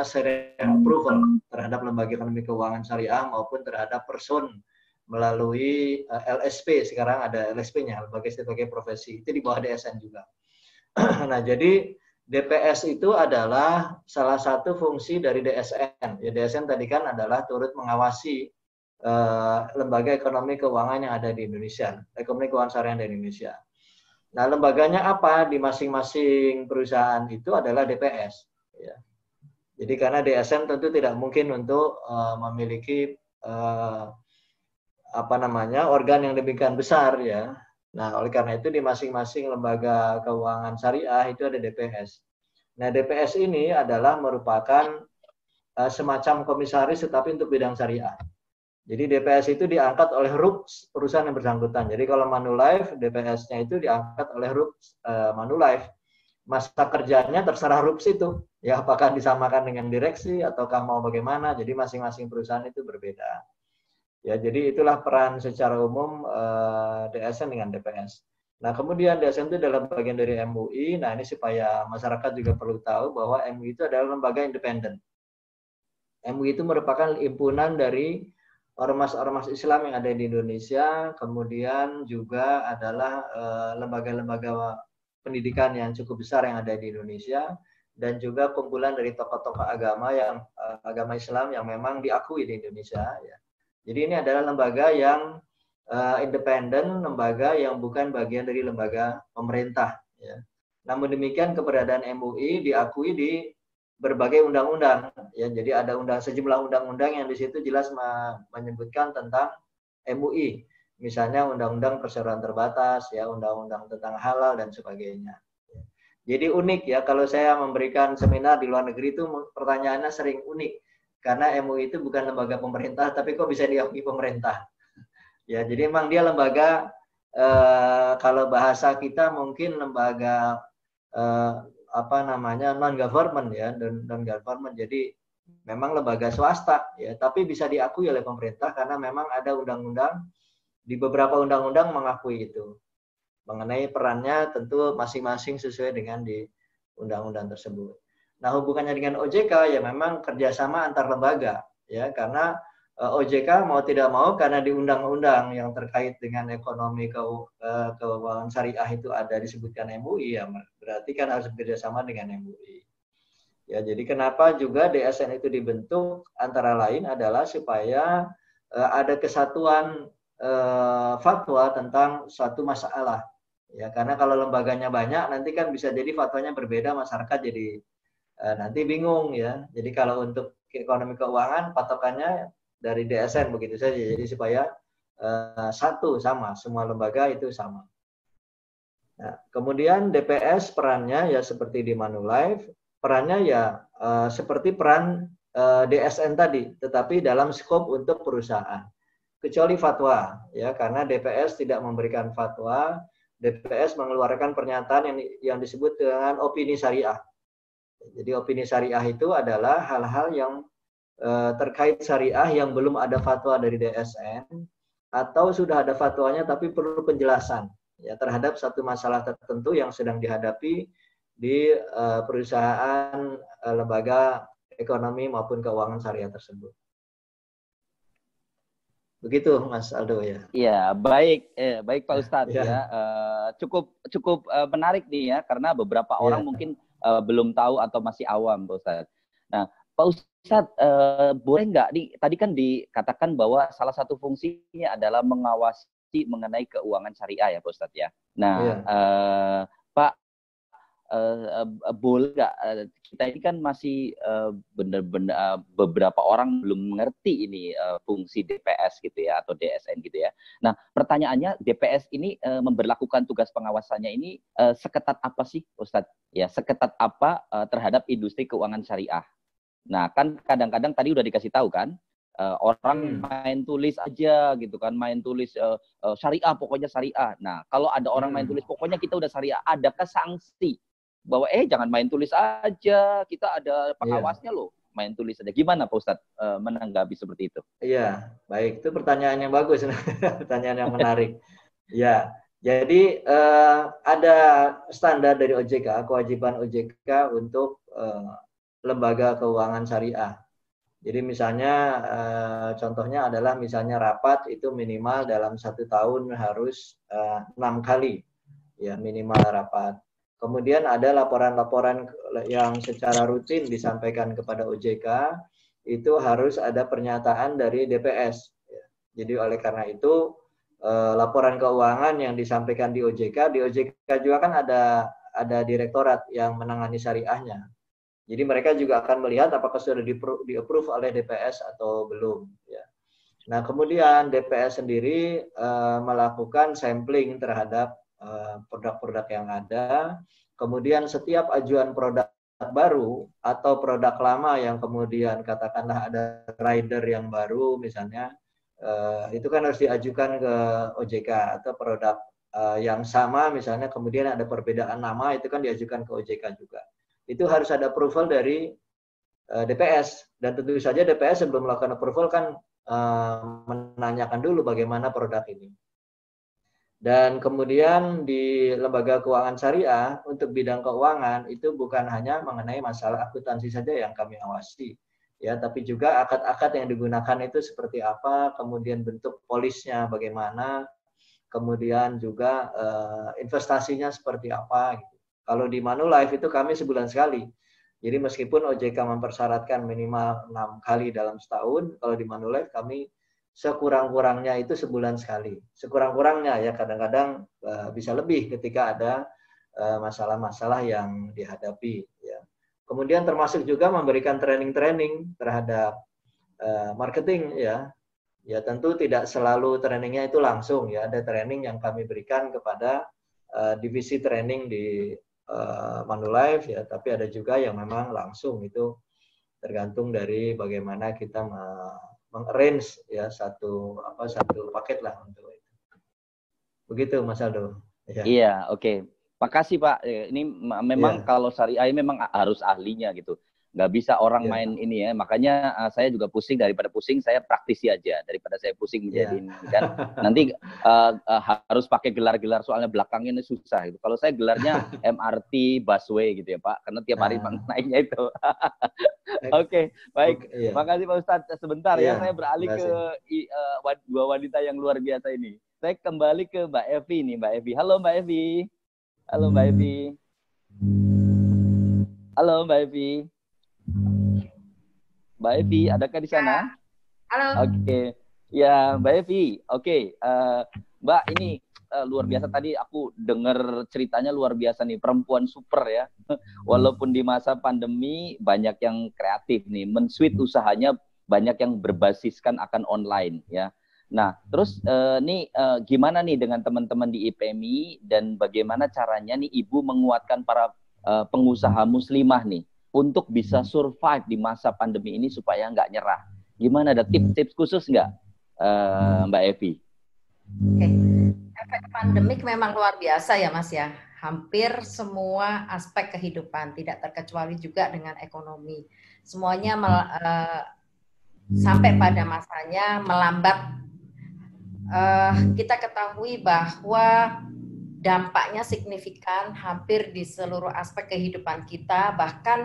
serial approval terhadap lembaga ekonomi keuangan syariah maupun terhadap person melalui LSP. Sekarang ada LSP-nya, lembaga sebagai profesi. Itu di bawah DSN juga. Nah, jadi DPS itu adalah salah satu fungsi dari DSN. Ya, DSN tadi kan adalah turut mengawasi lembaga ekonomi keuangan yang ada di Indonesia, ekonomi keuangan syariah di Indonesia. Nah, lembaganya apa di masing-masing perusahaan itu adalah DPS. Ya. Jadi karena DSN tentu tidak mungkin untuk memiliki organ yang demikian besar ya. Nah, oleh karena itu di masing-masing lembaga keuangan syariah itu ada DPS. Nah, DPS ini adalah merupakan semacam komisaris tetapi untuk bidang syariah. Jadi DPS itu diangkat oleh RUPS perusahaan yang bersangkutan. Jadi kalau Manulife, DPS-nya itu diangkat oleh RUPS Manulife. Masa kerjanya terserah RUPS itu. Ya, apakah disamakan dengan direksi ataukah mau bagaimana. Jadi masing-masing perusahaan itu berbeda. Ya, jadi itulah peran secara umum DSN dengan DPS. Nah, kemudian DSN itu adalah bagian dari MUI. Nah, ini supaya masyarakat juga perlu tahu bahwa MUI itu adalah lembaga independen. MUI itu merupakan himpunan dari ormas-ormas Islam yang ada di Indonesia, kemudian juga adalah lembaga-lembaga pendidikan yang cukup besar yang ada di Indonesia, dan juga kumpulan dari tokoh-tokoh agama yang agama Islam yang memang diakui di Indonesia. Ya. Jadi ini adalah lembaga yang independen, lembaga yang bukan bagian dari lembaga pemerintah. Ya. Namun demikian keberadaan MUI diakui di berbagai undang-undang, ya. Jadi ada sejumlah undang-undang yang di situ jelas menyebutkan tentang MUI, misalnya undang-undang perseroan terbatas, ya, undang-undang tentang halal dan sebagainya. Jadi unik ya, kalau saya memberikan seminar di luar negeri itu pertanyaannya sering unik, karena MUI itu bukan lembaga pemerintah, tapi kok bisa diakui pemerintah? Ya, jadi memang dia lembaga kalau bahasa kita mungkin lembaga non-government ya, non-government. Jadi memang lembaga swasta ya, tapi bisa diakui oleh pemerintah karena memang ada undang-undang, di beberapa undang-undang mengakui itu. Mengenai perannya tentu masing-masing sesuai dengan di undang-undang tersebut. Nah, hubungannya dengan OJK ya memang kerjasama antar lembaga ya, karena OJK mau tidak mau karena di undang-undang yang terkait dengan ekonomi keuangan syariah itu ada disebutkan MUI, ya berarti kan harus bekerjasama dengan MUI. Ya, jadi kenapa juga DSN itu dibentuk antara lain adalah supaya ada kesatuan fatwa tentang suatu masalah. Ya, karena kalau lembaganya banyak nanti kan bisa jadi fatwanya berbeda, masyarakat jadi nanti bingung ya. Jadi kalau untuk ekonomi keuangan patokannya dari DSN begitu saja. Jadi supaya satu sama, semua lembaga itu sama. Nah, kemudian DPS perannya ya seperti di Manulife, perannya ya seperti peran DSN tadi, tetapi dalam skop untuk perusahaan. Kecuali fatwa, ya, karena DPS tidak memberikan fatwa, DPS mengeluarkan pernyataan yang disebut dengan opini syariah. Jadi opini syariah itu adalah hal-hal yang terkait syariah yang belum ada fatwa dari DSN atau sudah ada fatwanya tapi perlu penjelasan ya terhadap satu masalah tertentu yang sedang dihadapi di perusahaan, lembaga ekonomi maupun keuangan syariah tersebut. Begitu Mas Aldo ya. Iya, baik, baik Pak Ustadz ya. Cukup menarik nih ya, karena beberapa orang mungkin belum tahu atau masih awam Pak Ustadz. Nah, Pak Ustadz, boleh nggak nih? Tadi kan dikatakan bahwa salah satu fungsinya adalah mengawasi mengenai keuangan syariah ya Pak Ustadz ya. Nah, Pak, boleh nggak, kita ini kan masih benar-benar beberapa orang belum mengerti ini fungsi DPS gitu ya atau DSN gitu ya. Nah, pertanyaannya, DPS ini memberlakukan tugas pengawasannya ini seketat apa sih Ustadz? Ya, seketat apa terhadap industri keuangan syariah? Nah, kan kadang-kadang tadi udah dikasih tahu kan, orang main tulis aja gitu kan, main tulis syariah, pokoknya syariah. Nah, kalau ada orang main tulis pokoknya kita udah syariah, adakah sanksi bahwa jangan main tulis aja, kita ada pengawasnya loh, main tulis aja. Gimana Pak Ustadz menanggapi seperti itu? Iya, baik, itu pertanyaan yang bagus, pertanyaan yang menarik. Ya, jadi ada standar dari OJK, kewajiban OJK untuk lembaga keuangan syariah. Jadi misalnya contohnya adalah misalnya rapat itu minimal dalam 1 tahun harus 6 kali, ya minimal rapat. Kemudian ada laporan-laporan yang secara rutin disampaikan kepada OJK, itu harus ada pernyataan dari DPS. Jadi oleh karena itu laporan keuangan yang disampaikan di OJK juga kan ada direktorat yang menangani syariahnya. Jadi mereka juga akan melihat apakah sudah di-approve oleh DPS atau belum. Ya. Nah kemudian DPS sendiri melakukan sampling terhadap produk-produk yang ada, kemudian setiap ajuan produk baru atau produk lama yang kemudian katakanlah ada rider yang baru misalnya, itu kan harus diajukan ke OJK, atau produk yang sama misalnya kemudian ada perbedaan nama, itu kan diajukan ke OJK juga. Itu harus ada approval dari DPS, dan tentu saja DPS sebelum melakukan approval kan menanyakan dulu bagaimana produk ini. Dan kemudian di lembaga keuangan syariah untuk bidang keuangan itu bukan hanya mengenai masalah akuntansi saja yang kami awasi, ya, tapi juga akad-akad yang digunakan itu seperti apa, kemudian bentuk polisnya bagaimana, kemudian juga investasinya seperti apa. Gitu. Kalau di Manulife itu kami sebulan sekali. Jadi meskipun OJK mempersyaratkan minimal 6 kali dalam setahun, kalau di Manulife kami sekurang-kurangnya itu sebulan sekali. Sekurang-kurangnya ya, kadang-kadang bisa lebih ketika ada masalah-masalah yang dihadapi. Ya. Kemudian termasuk juga memberikan training-training terhadap marketing ya. Ya tentu tidak selalu trainingnya itu langsung ya. Ada training yang kami berikan kepada divisi training di Manulife ya. Tapi ada juga yang memang langsung, itu tergantung dari bagaimana kita mengarrange ya satu paket lah untuk itu. Begitu Mas Aldo. Ya. Iya, oke. Makasih Pak. Ini memang kalau syariah memang harus ahlinya gitu. Nggak bisa orang main ini ya. Makanya saya juga pusing, daripada pusing saya praktisi aja daripada saya pusing menjadi ini kan. Nanti harus pakai gelar-gelar, soalnya belakangnya ini susah gitu. Kalau saya gelarnya MRT busway gitu ya Pak, karena tiap hari naiknya itu. Oke, baik. Makasih Pak Ustadz. Sebentar ya, saya beralih ke dua wanita yang luar biasa ini. Saya kembali ke Mbak Evi nih, Mbak Evi. Halo Mbak Evi. Halo Mbak Evi. Halo Mbak Evi. Mbak Evi, adakah di sana? Halo. Oke. Ya, Mbak Evi. Oke. Mbak, ini luar biasa, tadi aku dengar ceritanya luar biasa nih, perempuan super ya. Walaupun di masa pandemi banyak yang kreatif nih, men-switch usahanya banyak yang berbasiskan akan online ya. Nah, terus gimana nih dengan teman-teman di IPMI, dan bagaimana caranya nih Ibu menguatkan para pengusaha muslimah nih untuk bisa survive di masa pandemi ini supaya nggak nyerah? Gimana, ada tips-tips khusus nggak, Mbak Evi? Oke. Efek pandemik memang luar biasa ya Mas ya. Hampir semua aspek kehidupan, tidak terkecuali juga dengan ekonomi. Semuanya sampai pada masanya melambat. Kita ketahui bahwa dampaknya signifikan hampir di seluruh aspek kehidupan kita. Bahkan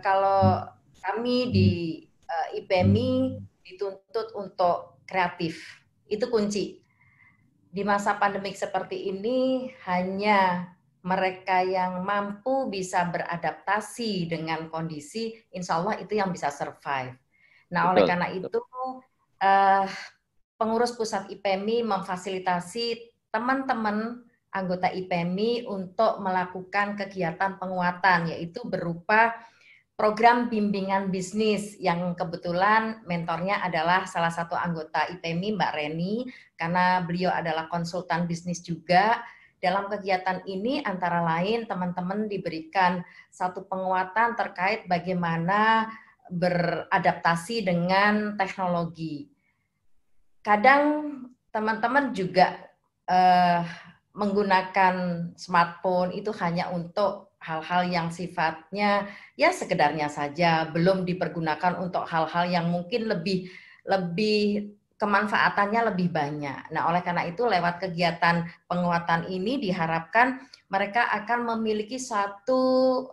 kalau kami di IPMI dituntut untuk kreatif, itu kunci. Di masa pandemik seperti ini, hanya mereka yang mampu bisa beradaptasi dengan kondisi, insya Allah itu yang bisa survive. Nah, oleh karena itu, pengurus pusat IPMI memfasilitasi teman-teman anggota IPMI untuk melakukan kegiatan penguatan, yaitu berupa program bimbingan bisnis yang kebetulan mentornya adalah salah satu anggota IPMI, Mbak Reni, karena beliau adalah konsultan bisnis juga. Dalam kegiatan ini antara lain teman-teman diberikan satu penguatan terkait bagaimana beradaptasi dengan teknologi. Kadang teman-teman juga menggunakan smartphone itu hanya untuk hal-hal yang sifatnya ya sekedarnya saja, belum dipergunakan untuk hal-hal yang mungkin lebih kemanfaatannya lebih banyak. Nah, oleh karena itu lewat kegiatan penguatan ini diharapkan mereka akan memiliki satu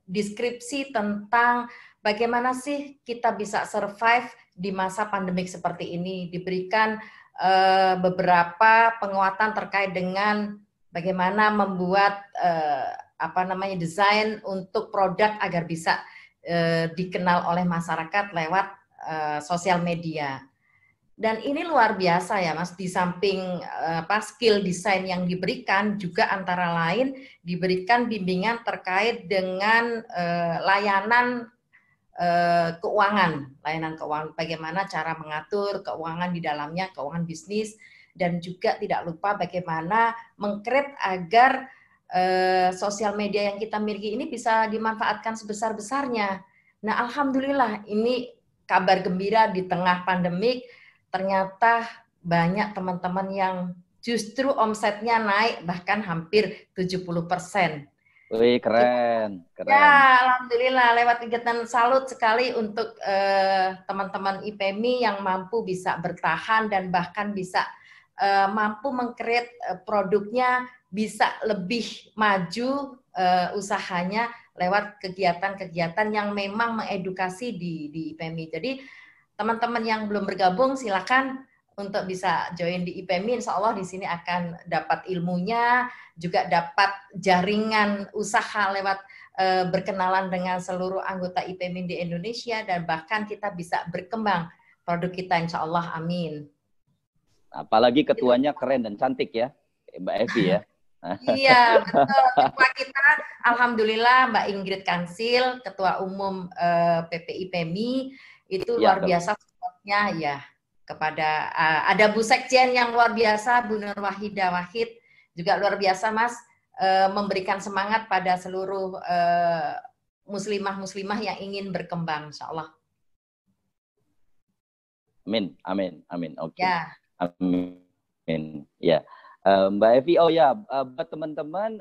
deskripsi tentang bagaimana sih kita bisa survive di masa pandemik seperti ini. Diberikan beberapa penguatan terkait dengan bagaimana membuat desain untuk produk agar bisa dikenal oleh masyarakat lewat sosial media. Dan ini luar biasa ya Mas, di samping skill desain yang diberikan juga antara lain diberikan bimbingan terkait dengan layanan keuangan, bagaimana cara mengatur keuangan di dalamnya, keuangan bisnis, dan juga tidak lupa bagaimana meng-create agar sosial media yang kita miliki ini bisa dimanfaatkan sebesar-besarnya. Nah, alhamdulillah ini kabar gembira di tengah pandemik, ternyata banyak teman-teman yang justru omsetnya naik bahkan hampir 70%. Wih, keren. Ya, alhamdulillah lewat kegiatan salut sekali untuk teman-teman IPMI yang mampu bisa bertahan dan bahkan bisa mampu meng-create produknya bisa lebih maju usahanya lewat kegiatan-kegiatan yang memang mengedukasi di IPMI. Jadi teman-teman yang belum bergabung silakan untuk bisa join di IPMI. Insya Allah di sini akan dapat ilmunya, juga dapat jaringan usaha lewat berkenalan dengan seluruh anggota IPMI di Indonesia, dan bahkan kita bisa berkembang produk kita, insya Allah, amin. Apalagi ketuanya keren dan cantik ya, Mbak Evi ya. Iya, betul. Ketua kita, alhamdulillah, Mbak Ingrid Kansil, Ketua Umum PP IPMI, itu luar biasa supportnya ya. Kepada ada Bu Sekjen yang luar biasa, Bu Nur Wahida Wahid, juga luar biasa Mas, memberikan semangat pada seluruh muslimah-muslimah yang ingin berkembang, insya Allah. Amin, amin, amin. Oke. Ya. Amin. Ya. Mbak Evi, oh ya, buat teman-teman,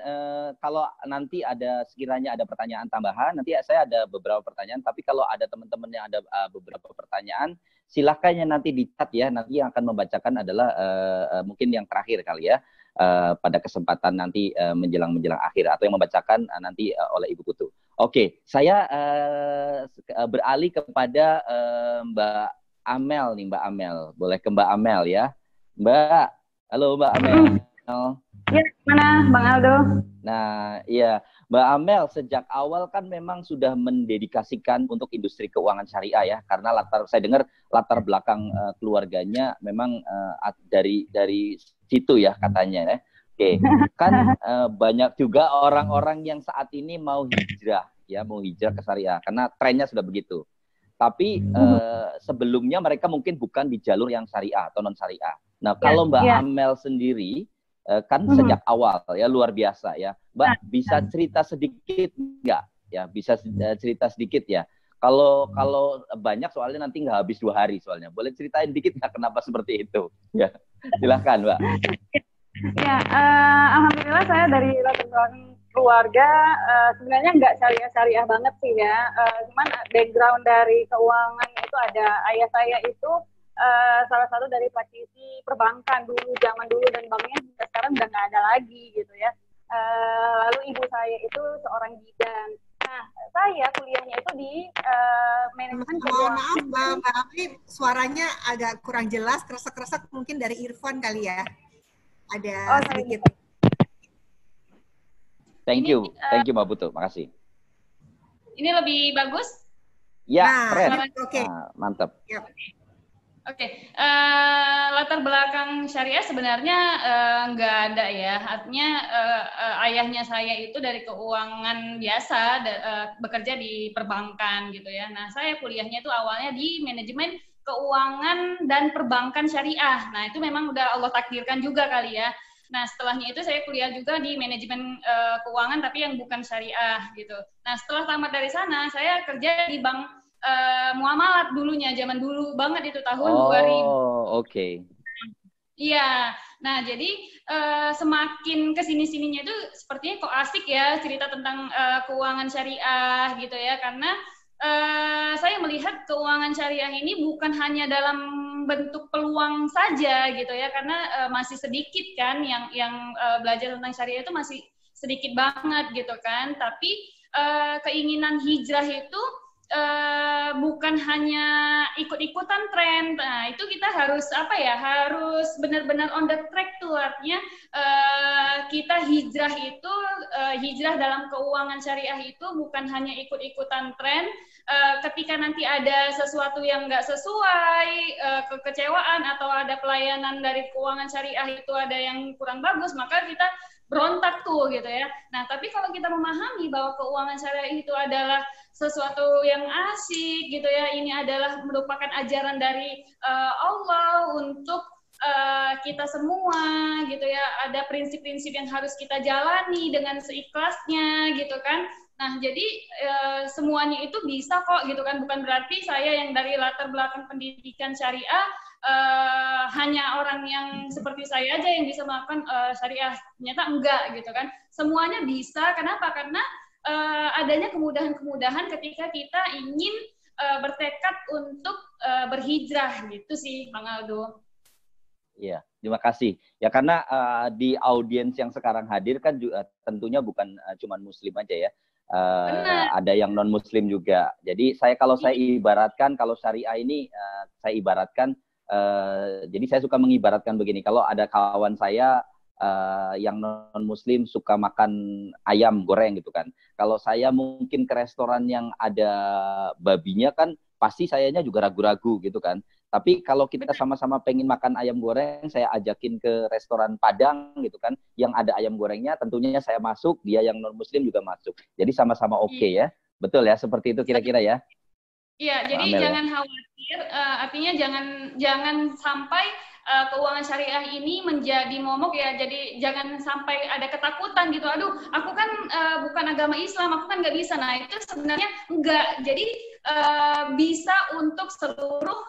kalau nanti sekiranya ada pertanyaan tambahan, nanti saya ada beberapa pertanyaan, tapi kalau ada teman-teman yang ada beberapa pertanyaan, silahkan nanti di chat ya, nanti yang akan membacakan adalah mungkin yang terakhir kali ya, pada kesempatan nanti menjelang akhir, atau yang membacakan nanti oleh Ibu Putu. Oke, saya beralih kepada Mbak Amel nih, Mbak Amel. Boleh ke Mbak Amel ya. Mbak, halo Mbak Amel. Ya, mana Bang Aldo? Nah, iya. Mbak Amel, sejak awal kan memang sudah mendedikasikan untuk industri keuangan syariah ya, karena saya dengar latar belakang keluarganya memang dari situ ya katanya ya. Oke, kan banyak juga orang-orang yang saat ini mau hijrah ke syariah, karena trennya sudah begitu. Tapi sebelumnya mereka mungkin bukan di jalur yang syariah atau non syariah. Nah, kalau Mbak Amel sendiri kan sejak awal ya luar biasa ya. Mbak bisa cerita sedikit nggak ya bisa cerita sedikit ya. Kalau banyak soalnya nanti nggak habis 2 hari soalnya. Boleh ceritain dikit nggak kenapa seperti itu? Ya, silakan Mbak. Ya, alhamdulillah saya dari latar belakang keluarga sebenarnya nggak syariah banget sih ya. Cuman background dari keuangan itu ada ayah saya itu salah satu dari praktisi perbankan dulu, zaman dulu, dan banknya sekarang udah nggak ada lagi gitu ya. Lalu ibu saya itu seorang bidan. Nah, saya kuliahnya itu di manajemen keuangan. Maaf Mbak Afi, suaranya agak kurang jelas, kresek-kresek, mungkin dari earphone kali ya. Ada sedikit. Thank you Mbak Putu, makasih. Ini lebih bagus? Ya, keren. Oke. Nah, mantap. Yep. Oke, latar belakang syariah sebenarnya nggak ada ya. Artinya ayahnya saya itu dari keuangan biasa, bekerja di perbankan gitu ya. Nah, saya kuliahnya itu awalnya di manajemen keuangan dan perbankan syariah. Nah, itu memang udah Allah takdirkan juga kali ya. Nah, setelahnya itu saya kuliah juga di manajemen keuangan tapi yang bukan syariah gitu. Nah, setelah tamat dari sana, saya kerja di bank muamalat dulunya, zaman dulu banget itu tahun 2000. Oke. Iya, nah jadi semakin kesini-sininya itu sepertinya kok asik ya cerita tentang keuangan syariah gitu ya, karena saya melihat keuangan syariah ini bukan hanya dalam bentuk peluang saja gitu ya, karena masih sedikit kan yang belajar tentang syariah itu masih sedikit banget gitu kan, tapi keinginan hijrah itu bukan hanya ikut-ikutan tren. Nah, itu kita harus harus benar-benar on the track tuh, artinya kita hijrah itu hijrah dalam keuangan syariah itu bukan hanya ikut-ikutan tren. Ketika nanti ada sesuatu yang nggak sesuai, kekecewaan atau ada pelayanan dari keuangan syariah itu ada yang kurang bagus, maka kita berontak tuh gitu ya. Nah, tapi kalau kita memahami bahwa keuangan syariah itu adalah sesuatu yang asik gitu ya, ini adalah merupakan ajaran dari Allah untuk kita semua gitu ya, ada prinsip-prinsip yang harus kita jalani dengan seikhlasnya gitu kan. Nah, jadi semuanya itu bisa kok gitu kan, bukan berarti saya yang dari latar belakang pendidikan syariah hanya orang yang seperti saya aja yang bisa melakukan syariah. Ternyata enggak gitu kan, semuanya bisa. Kenapa? Karena adanya kemudahan-kemudahan ketika kita ingin bertekad untuk berhijrah gitu sih, Bang Aldo. Iya, terima kasih. Ya karena di audiens yang sekarang hadir kan juga tentunya bukan cuma Muslim aja ya. Ada yang non Muslim juga. Jadi kalau saya ibaratkan, kalau syariah ini saya ibaratkan, jadi saya suka mengibaratkan begini. Kalau ada kawan saya yang non Muslim suka makan ayam goreng gitu kan. Kalau saya mungkin ke restoran yang ada babinya kan, pasti sayanya juga ragu-ragu gitu kan. Tapi kalau kita sama-sama pengen makan ayam goreng, saya ajakin ke restoran Padang gitu kan, yang ada ayam gorengnya, tentunya saya masuk, dia yang non-muslim juga masuk. Jadi sama-sama oke ya. Betul ya, seperti itu kira-kira ya? Iya, jadi jangan khawatir, artinya jangan sampai keuangan syariah ini menjadi momok ya, jadi jangan sampai ada ketakutan gitu, aduh aku kan bukan agama Islam, aku kan nggak bisa. Nah itu sebenarnya enggak, jadi bisa untuk seluruh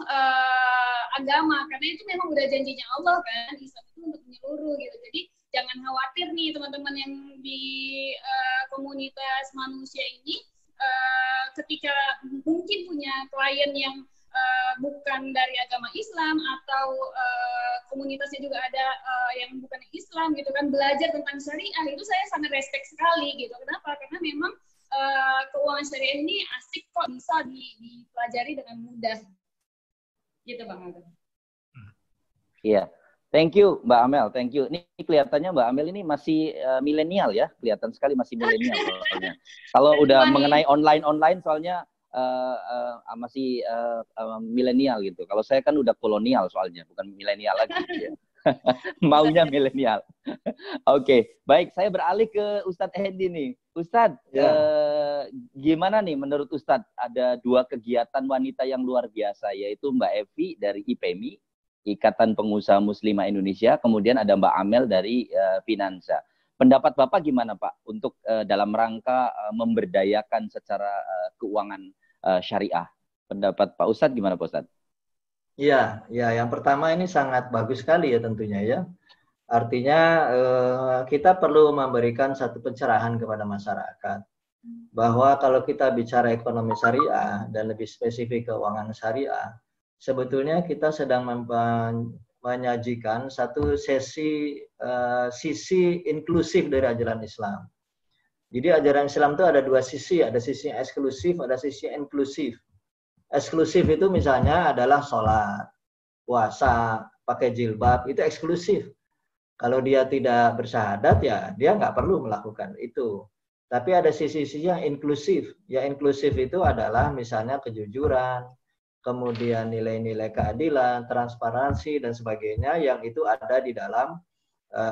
agama, karena itu memang udah janjinya Allah kan, Islam itu untuk menyeluruh gitu. Jadi jangan khawatir nih teman-teman yang di komunitas manusia ini, ketika mungkin punya klien yang bukan dari agama Islam atau komunitasnya juga ada yang bukan Islam gitu kan, belajar tentang syariah, itu saya sangat respect sekali gitu. Kenapa? Karena memang keuangan syariah ini asik kok, bisa dipelajari dengan mudah gitu Bang Aldo. Iya, thank you Mbak Amel, thank you. Ini kelihatannya Mbak Amel ini masih milenial ya, kelihatan sekali masih milenial soalnya. Kalau udah mengenai online soalnya masih milenial gitu. Kalau saya kan udah kolonial soalnya, bukan milenial lagi gitu ya. Maunya milenial. Oke, baik. Saya beralih ke Ustadz Hendy nih. Ustadz, gimana nih menurut Ustadz? Ada 2 kegiatan wanita yang luar biasa, yaitu Mbak Evi dari IPMI, Ikatan Pengusaha Muslimah Indonesia, kemudian ada Mbak Amel dari Finansa. Pendapat Bapak gimana Pak untuk dalam rangka memberdayakan secara keuangan syariah? Pendapat Pak Ustadz gimana Pak Ustadz? Iya, ya yang pertama ini sangat bagus sekali ya tentunya ya. Artinya kita perlu memberikan satu pencerahan kepada masyarakat bahwa kalau kita bicara ekonomi syariah dan lebih spesifik keuangan syariah, sebetulnya kita sedang menyajikan satu sisi inklusif dari ajaran Islam. Jadi ajaran Islam itu ada dua sisi, ada sisi eksklusif, ada sisi inklusif. Eksklusif itu misalnya adalah sholat, puasa, pakai jilbab, itu eksklusif. Kalau dia tidak bersyahadat ya dia nggak perlu melakukan itu. Tapi ada sisi-sisi yang inklusif. Ya inklusif itu adalah misalnya kejujuran, kemudian nilai-nilai keadilan, transparansi, dan sebagainya yang itu ada di dalam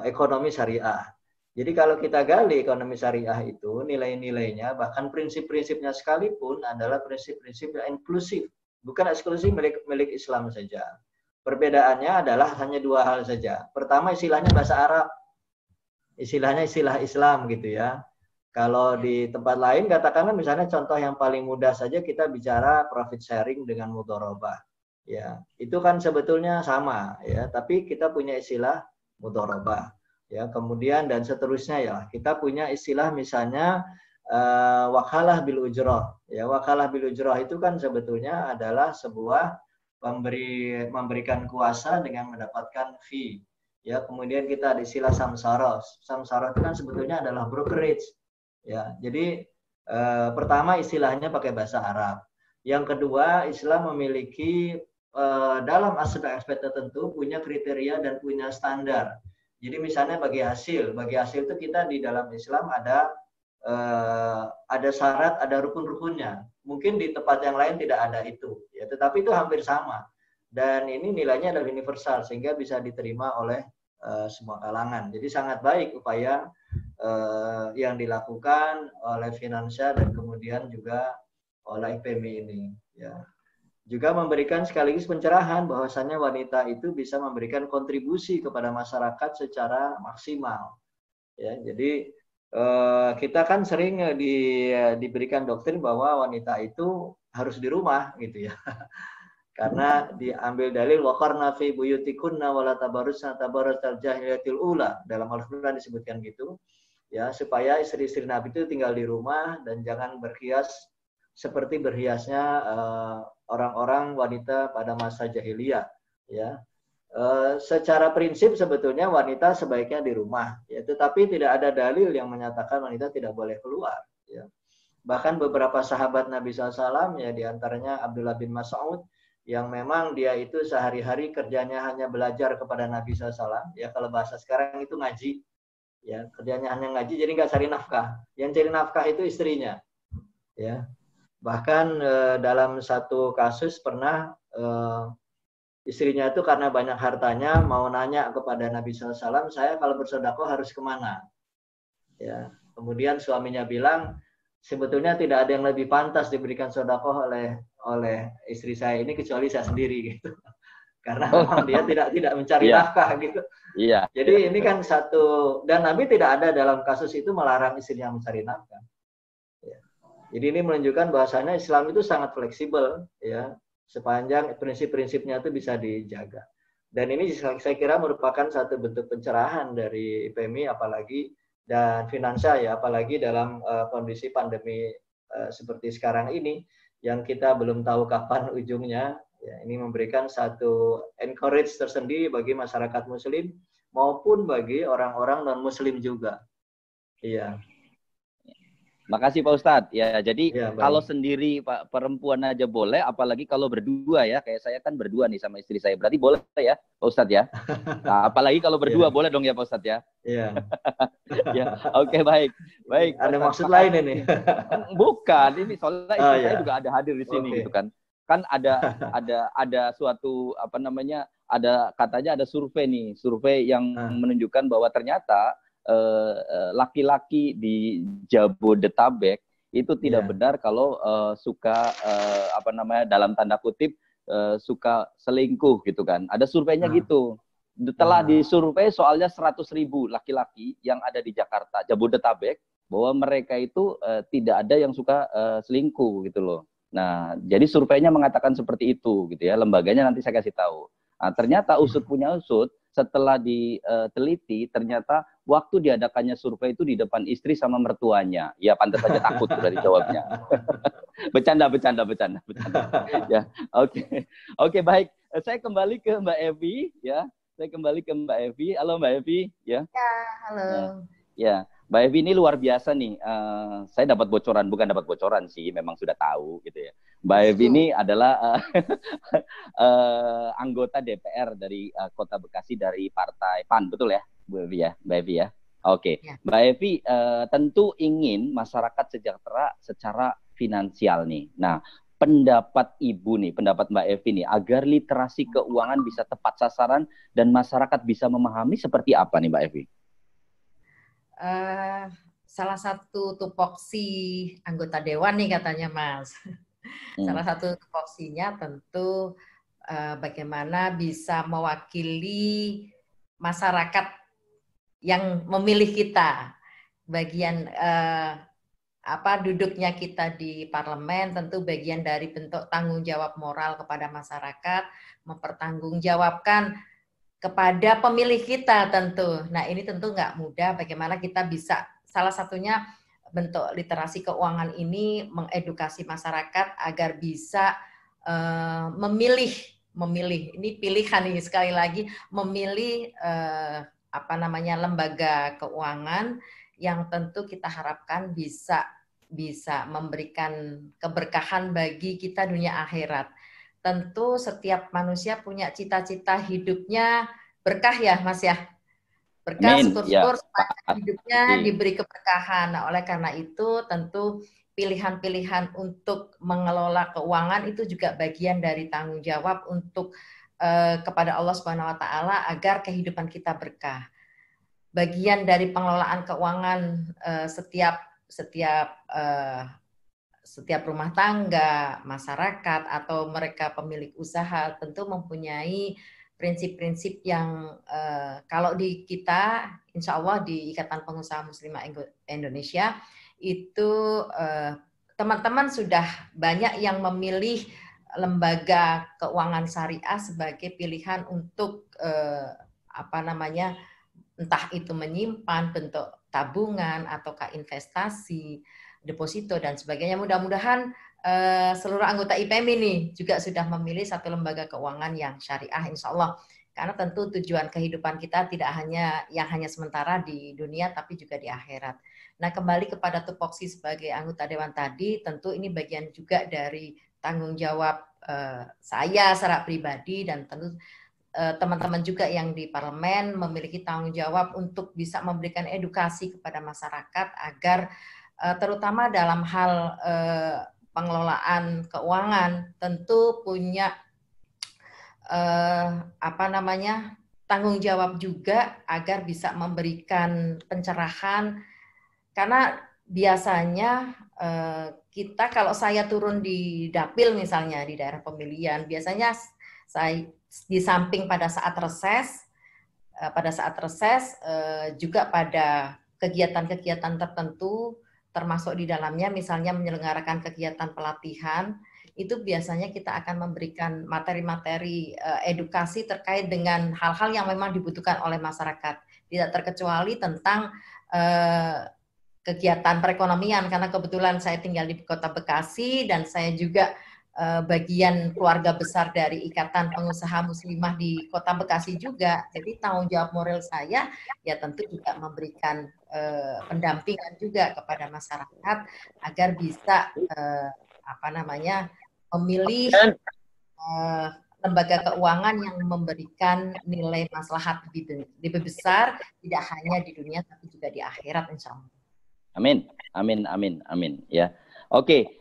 ekonomi syariah. Jadi kalau kita gali ekonomi syariah itu, nilai-nilainya, bahkan prinsip-prinsipnya sekalipun adalah prinsip-prinsip yang inklusif. Bukan eksklusif milik Islam saja. Perbedaannya adalah hanya dua hal saja. Pertama istilahnya bahasa Arab. Istilahnya istilah Islam gitu ya. Kalau di tempat lain katakanlah misalnya contoh yang paling mudah saja kita bicara profit sharing dengan mudharabah. Ya, itu kan sebetulnya sama ya, tapi kita punya istilah mudharabah. Ya, kemudian dan seterusnya ya. Kita punya istilah misalnya wakalah bil ujrah. Ya, wakalah bil ujrah itu kan sebetulnya adalah sebuah memberikan kuasa dengan mendapatkan fee. Ya, kemudian kita ada istilah samsara. Samsara itu kan sebetulnya adalah brokerage. Ya, jadi pertama istilahnya pakai bahasa Arab. Yang kedua, Islam memiliki dalam aspek-aspek tertentu punya kriteria dan punya standar. Jadi misalnya bagi hasil itu kita di dalam Islam ada syarat, ada rukun-rukunnya. Mungkin di tempat yang lain tidak ada itu, ya, tetapi itu hampir sama. Dan ini nilainya adalah universal sehingga bisa diterima oleh semua kalangan. Jadi sangat baik upaya yang dilakukan oleh Finansia dan kemudian juga oleh IPMI ini. Ya. Juga memberikan sekaligus pencerahan bahwasannya wanita itu bisa memberikan kontribusi kepada masyarakat secara maksimal. Ya, jadi kita kan sering diberikan doktrin bahwa wanita itu harus di rumah gitu ya. Karena diambil dalil waqarna fi buyutikunna wala tabarrusna tabarrusal jahiliyatil ula. Dalam Al-Qur'an disebutkan gitu. Ya, supaya istri-istri Nabi itu tinggal di rumah dan jangan berhias seperti berhiasnya orang-orang wanita pada masa jahiliyah. Ya, secara prinsip sebetulnya wanita sebaiknya di rumah. Ya, tetapi tidak ada dalil yang menyatakan wanita tidak boleh keluar. Ya. Bahkan beberapa sahabat Nabi SAW, ya diantaranya Abdullah bin Mas'ud, yang memang dia itu sehari-hari kerjanya hanya belajar kepada Nabi SAW. Ya, kalau bahasa sekarang itu ngaji. Ya, kerjanya hanya ngaji, jadi nggak cari nafkah. Yang cari nafkah itu istrinya. Ya, bahkan dalam satu kasus pernah istrinya itu karena banyak hartanya mau nanya kepada Nabi SAW, saya kalau bersedekah harus kemana? Ya, kemudian suaminya bilang, sebetulnya tidak ada yang lebih pantas diberikan sedekah oleh istri saya ini kecuali saya sendiri gitu. Karena memang dia tidak mencari nafkah gitu. Iya. Jadi ini kan satu, dan Nabi tidak ada dalam kasus itu melarang istrinya mencari nafkah. Ya. Jadi ini menunjukkan bahwasanya Islam itu sangat fleksibel, ya, sepanjang prinsip-prinsipnya itu bisa dijaga. Dan ini saya kira merupakan satu bentuk pencerahan dari IPMI apalagi dan Finansia ya, apalagi dalam kondisi pandemi seperti sekarang ini yang kita belum tahu kapan ujungnya. Ya, ini memberikan satu encourage tersendiri bagi masyarakat Muslim maupun bagi orang-orang non Muslim juga. Iya. Makasih Pak Ustadz. Ya, jadi kalau sendiri Pak perempuan aja boleh, apalagi kalau berdua ya. Kayak saya kan berdua nih sama istri saya. Berarti boleh ya Pak Ustadz ya. Nah, apalagi kalau berdua boleh dong ya Pak Ustadz ya. Iya. Ya, oke baik. Baik. Ada maksud lain ini. Bukan, ini soalnya istri saya juga ada hadir di sini gitu kan. Kan ada suatu apa namanya, katanya ada survei yang menunjukkan bahwa ternyata laki-laki di Jabodetabek itu tidak benar kalau suka apa namanya dalam tanda kutip suka selingkuh gitu kan. Ada surveinya gitu. telah disurvei soalnya 100.000 laki-laki yang ada di Jakarta, Jabodetabek, bahwa mereka itu tidak ada yang suka selingkuh gitu loh. Nah, jadi surveinya mengatakan seperti itu gitu ya. Lembaganya nanti saya kasih tahu. Nah, ternyata usut punya usut, setelah diteliti ternyata waktu diadakannya survei itu di depan istri sama mertuanya. Ya pantas saja takut udah dijawabnya. Bercanda. Ya, oke baik. Saya kembali ke Mbak Evi ya. Halo Mbak Evi ya. Ya, halo. Ya, Mbak Evi ini luar biasa nih. Saya dapat bocoran, bukan dapat bocoran sih, memang sudah tahu gitu ya. Mbak Evi ini adalah anggota DPR dari Kota Bekasi dari Partai PAN, betul ya, Mbak Evi ya. Oke, ya. Mbak Evi tentu ingin masyarakat sejahtera secara finansial nih. Nah, pendapat Mbak Evi nih, agar literasi keuangan bisa tepat sasaran dan masyarakat bisa memahami seperti apa nih Mbak Evi? Salah satu tupoksi anggota dewan nih katanya Mas. Salah satu tupoksinya tentu bagaimana bisa mewakili masyarakat yang memilih kita. Bagian duduknya kita di parlemen tentu bagian dari bentuk tanggung jawab moral kepada masyarakat, mempertanggungjawabkan kepada pemilih kita tentu. Nah, ini tentu nggak mudah bagaimana kita bisa, salah satunya bentuk literasi keuangan ini mengedukasi masyarakat agar bisa memilih, ini pilihan ini sekali lagi, memilih lembaga keuangan yang tentu kita harapkan bisa memberikan keberkahan bagi kita dunia akhirat. Tentu setiap manusia punya cita-cita hidupnya berkah ya Mas ya. Berkah, syukur-syukur supaya hidupnya diberi keberkahan. Nah, oleh karena itu tentu pilihan-pilihan untuk mengelola keuangan itu juga bagian dari tanggung jawab untuk kepada Allah Subhanahu wa taala agar kehidupan kita berkah. Bagian dari pengelolaan keuangan setiap rumah tangga, masyarakat, atau mereka pemilik usaha tentu mempunyai prinsip-prinsip yang kalau di kita, insya Allah di Ikatan Pengusaha Muslimah Indonesia, itu teman-teman sudah banyak yang memilih lembaga keuangan syariah sebagai pilihan untuk entah itu menyimpan bentuk tabungan ataukah investasi, deposito dan sebagainya. Mudah-mudahan seluruh anggota IPM ini juga sudah memilih satu lembaga keuangan yang syariah insya Allah. Karena tentu tujuan kehidupan kita tidak hanya sementara di dunia tapi juga di akhirat. Nah, kembali kepada tupoksi sebagai anggota dewan tadi, tentu ini bagian juga dari tanggung jawab saya secara pribadi dan tentu teman-teman juga yang di parlemen memiliki tanggung jawab untuk bisa memberikan edukasi kepada masyarakat agar terutama dalam hal pengelolaan keuangan tentu punya tanggung jawab juga agar bisa memberikan pencerahan, karena biasanya kita, kalau saya turun di dapil misalnya di daerah pemilihan, biasanya saya di samping pada saat reses juga pada kegiatan-kegiatan tertentu termasuk di dalamnya misalnya menyelenggarakan kegiatan pelatihan, itu biasanya kita akan memberikan materi-materi edukasi terkait dengan hal-hal yang memang dibutuhkan oleh masyarakat, tidak terkecuali tentang kegiatan perekonomian, karena kebetulan saya tinggal di Kota Bekasi dan saya juga bagian keluarga besar dari Ikatan Pengusaha Muslimah di Kota Bekasi juga. Jadi tanggung jawab moral saya ya tentu juga memberikan pendampingan juga kepada masyarakat agar bisa memilih lembaga keuangan yang memberikan nilai maslahat lebih besar, tidak hanya di dunia tapi juga di akhirat insya Allah. Amin. Ya, oke.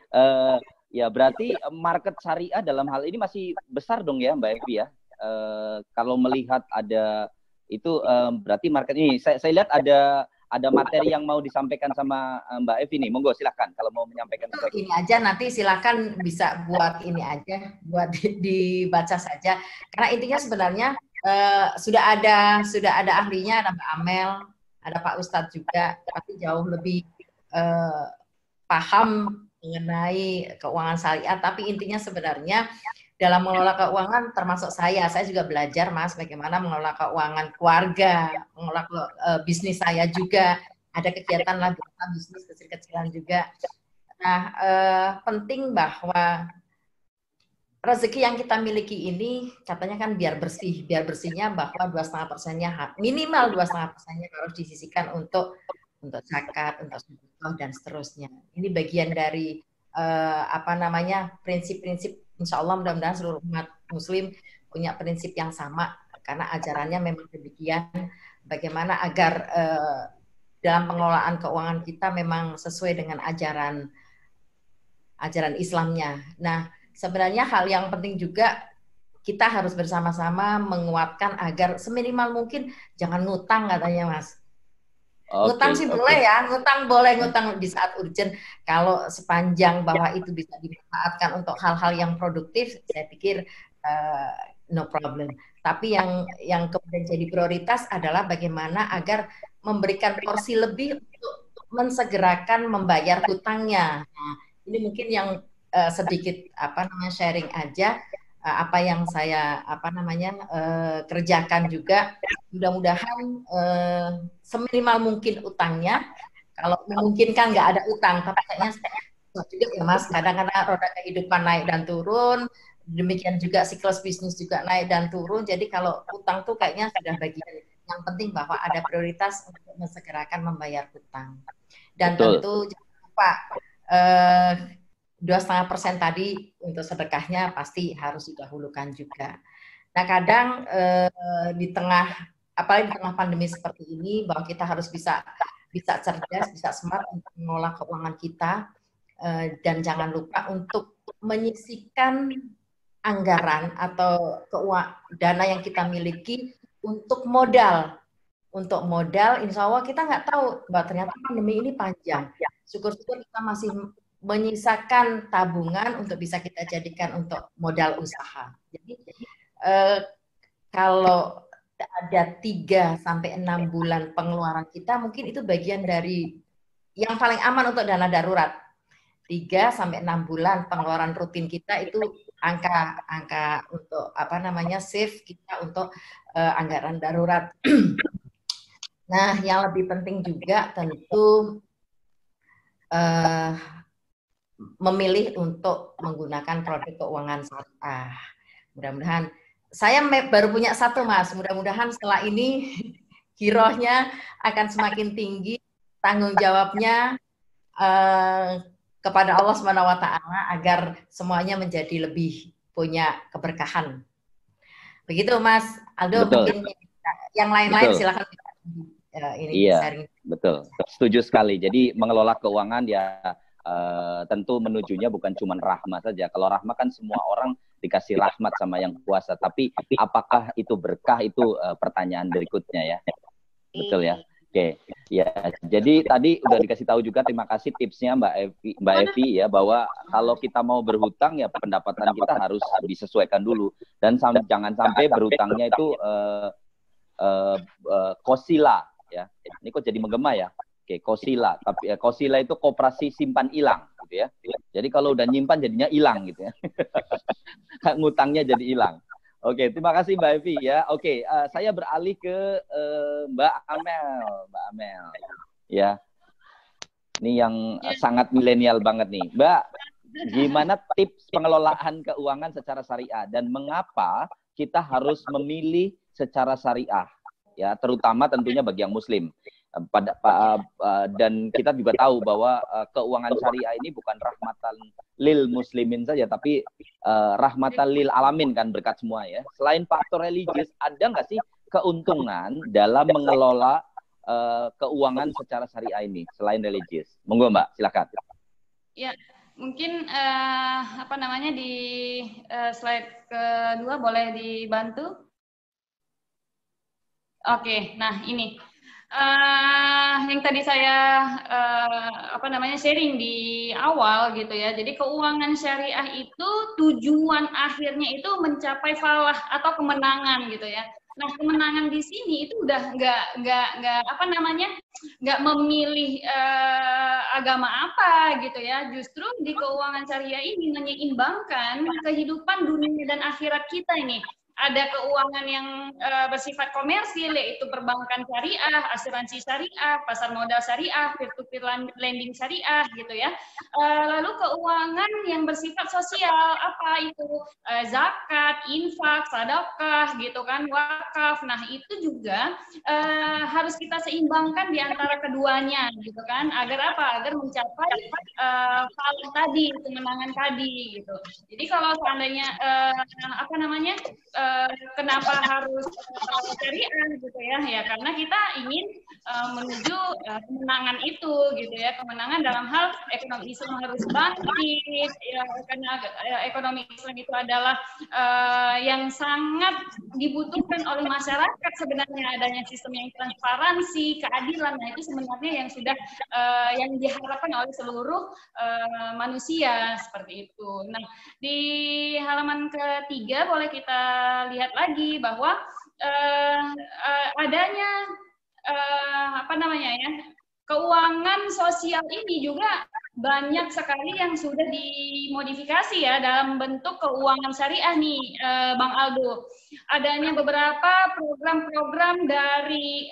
Ya berarti market syariah dalam hal ini masih besar dong ya Mbak Evi ya. Kalau melihat ada itu berarti market ini. Saya lihat ada materi yang mau disampaikan sama Mbak Evi nih. Monggo silakan kalau mau menyampaikan. Ini aja nanti silakan bisa buat ini aja, buat dibaca saja. Karena intinya sebenarnya sudah ada ahlinya, ada Mbak Amel, ada Pak Ustadz juga, pasti jauh lebih paham mengenai keuangan syariah. Tapi intinya sebenarnya dalam mengelola keuangan, termasuk saya juga belajar, Mas, bagaimana mengelola keuangan keluarga, mengelola bisnis saya juga, ada kegiatan lah bisnis kecil-kecilan juga. Nah, penting bahwa rezeki yang kita miliki ini katanya kan biar bersih, biar bersihnya bahwa 2,5%-nya minimal 2,5%-nya harus disisihkan untuk zakat, untuk sedekah dan seterusnya. Ini bagian dari prinsip-prinsip. Insya Allah mudah-mudahan seluruh umat Muslim punya prinsip yang sama karena ajarannya memang demikian. Bagaimana agar dalam pengelolaan keuangan kita memang sesuai dengan ajaran Islamnya. Nah, sebenarnya hal yang penting juga kita harus bersama-sama menguatkan agar seminimal mungkin jangan ngutang katanya, Mas. Ngutang sih boleh ya, ngutang boleh, ngutang di saat urgent. Kalau sepanjang bahwa itu bisa dimanfaatkan untuk hal-hal yang produktif, saya pikir no problem. Tapi yang kemudian jadi prioritas adalah bagaimana agar memberikan porsi lebih untuk mensegerakan membayar hutangnya. Nah, ini mungkin yang sedikit sharing aja apa yang saya kerjakan juga. Mudah-mudahan seminimal mungkin utangnya. Kalau memungkinkan nggak ada utang, tapi kayaknya juga ya Mas, kadang-kadang roda kehidupan naik dan turun. Demikian juga siklus bisnis juga naik dan turun. Jadi kalau utang tuh kayaknya sudah bagian. Yang penting bahwa ada prioritas untuk mensegerakan membayar hutang. Dan Betul. tentu jangan lupa 2,5% tadi untuk sedekahnya pasti harus didahulukan juga. Nah kadang di tengah pandemi seperti ini bahwa kita harus bisa cerdas, bisa smart untuk mengelola keuangan kita dan jangan lupa untuk menyisihkan anggaran atau dana yang kita miliki untuk modal. Untuk modal, insya Allah kita nggak tahu bahwa ternyata pandemi ini panjang. Syukur-syukur kita masih menyisakan tabungan untuk bisa kita jadikan untuk modal usaha. Jadi kalau ada 3 sampai 6 bulan pengeluaran kita, mungkin itu bagian dari yang paling aman untuk dana darurat. 3 sampai 6 bulan pengeluaran rutin kita itu angka untuk save kita untuk anggaran darurat. Nah, yang lebih penting juga tentu memilih untuk menggunakan produk keuangan syariah. Mudah-mudahan saya baru punya 1, Mas. Mudah-mudahan setelah ini girohnya akan semakin tinggi, tanggung jawabnya kepada Allah SWT agar semuanya menjadi lebih punya keberkahan. Begitu, Mas Aldo. Betul. Mungkin yang lain-lain silakan. Iya, betul. Setuju sekali. Jadi mengelola keuangan ya tentu menujunya bukan cuma rahmat saja. Kalau rahmat kan semua orang dikasih rahmat sama yang kuasa. Tapi apakah itu berkah, itu pertanyaan berikutnya ya. Betul ya. Oke. Ya, jadi tadi udah dikasih tahu juga, terima kasih tipsnya Mbak Evi ya, bahwa kalau kita mau berhutang ya pendapatan kita harus disesuaikan dulu, dan jangan sampai berhutangnya itu kosila ya. Ini kok jadi menggema ya. Oke, kosila. Tapi kosila itu koperasi simpan hilang gitu ya. Jadi kalau udah nyimpan jadinya hilang gitu ya. Ngutangnya jadi hilang. Oke, terima kasih Mbak Evi ya. Oke, saya beralih ke Mbak Amel. Ya. Ini yang sangat milenial banget nih. Mbak, gimana tips pengelolaan keuangan secara syariah dan mengapa kita harus memilih secara syariah? Ya, terutama tentunya bagi yang muslim. Dan kita juga tahu bahwa keuangan syariah ini bukan rahmatan lil muslimin saja, tapi rahmatan lil alamin kan, berkat semua ya. Selain faktor religius, ada nggak sih keuntungan dalam mengelola keuangan secara syariah ini selain religius? Monggo Mbak, silakan. Ya, mungkin di slide kedua boleh dibantu. Oke, nah ini yang tadi saya sharing di awal gitu ya. Jadi keuangan syariah itu tujuan akhirnya itu mencapai falah atau kemenangan gitu ya. Nah, kemenangan di sini itu udah nggak apa namanya, nggak memilih agama apa gitu ya. Justru di keuangan syariah ini menyeimbangkan kehidupan dunia dan akhirat kita ini. Ada keuangan yang bersifat komersil, yaitu perbankan syariah, asuransi syariah, pasar modal syariah, peer-to-peer lending syariah, gitu ya. Lalu keuangan yang bersifat sosial, apa itu? Zakat, infak, sedekah, gitu kan, wakaf. Nah, itu juga harus kita seimbangkan di antara keduanya, gitu kan, agar apa? Agar mencapai falah tadi, kemenangan tadi, gitu. Jadi kalau seandainya apa namanya? Kenapa harus syariah gitu ya? Ya karena kita ingin menuju kemenangan itu gitu ya, kemenangan dalam hal ekonomi Islam harus bangkit ya, karena ekonomi Islam itu adalah yang sangat dibutuhkan oleh masyarakat sebenarnya, adanya sistem yang transparansi, keadilan. Nah, itu sebenarnya yang sudah yang diharapkan oleh seluruh manusia seperti itu. Nah, di halaman ketiga boleh kita lihat lagi bahwa adanya apa namanya ya, keuangan sosial ini juga banyak sekali yang sudah dimodifikasi ya dalam bentuk keuangan syariah nih, Bang Aldo. Adanya beberapa program-program dari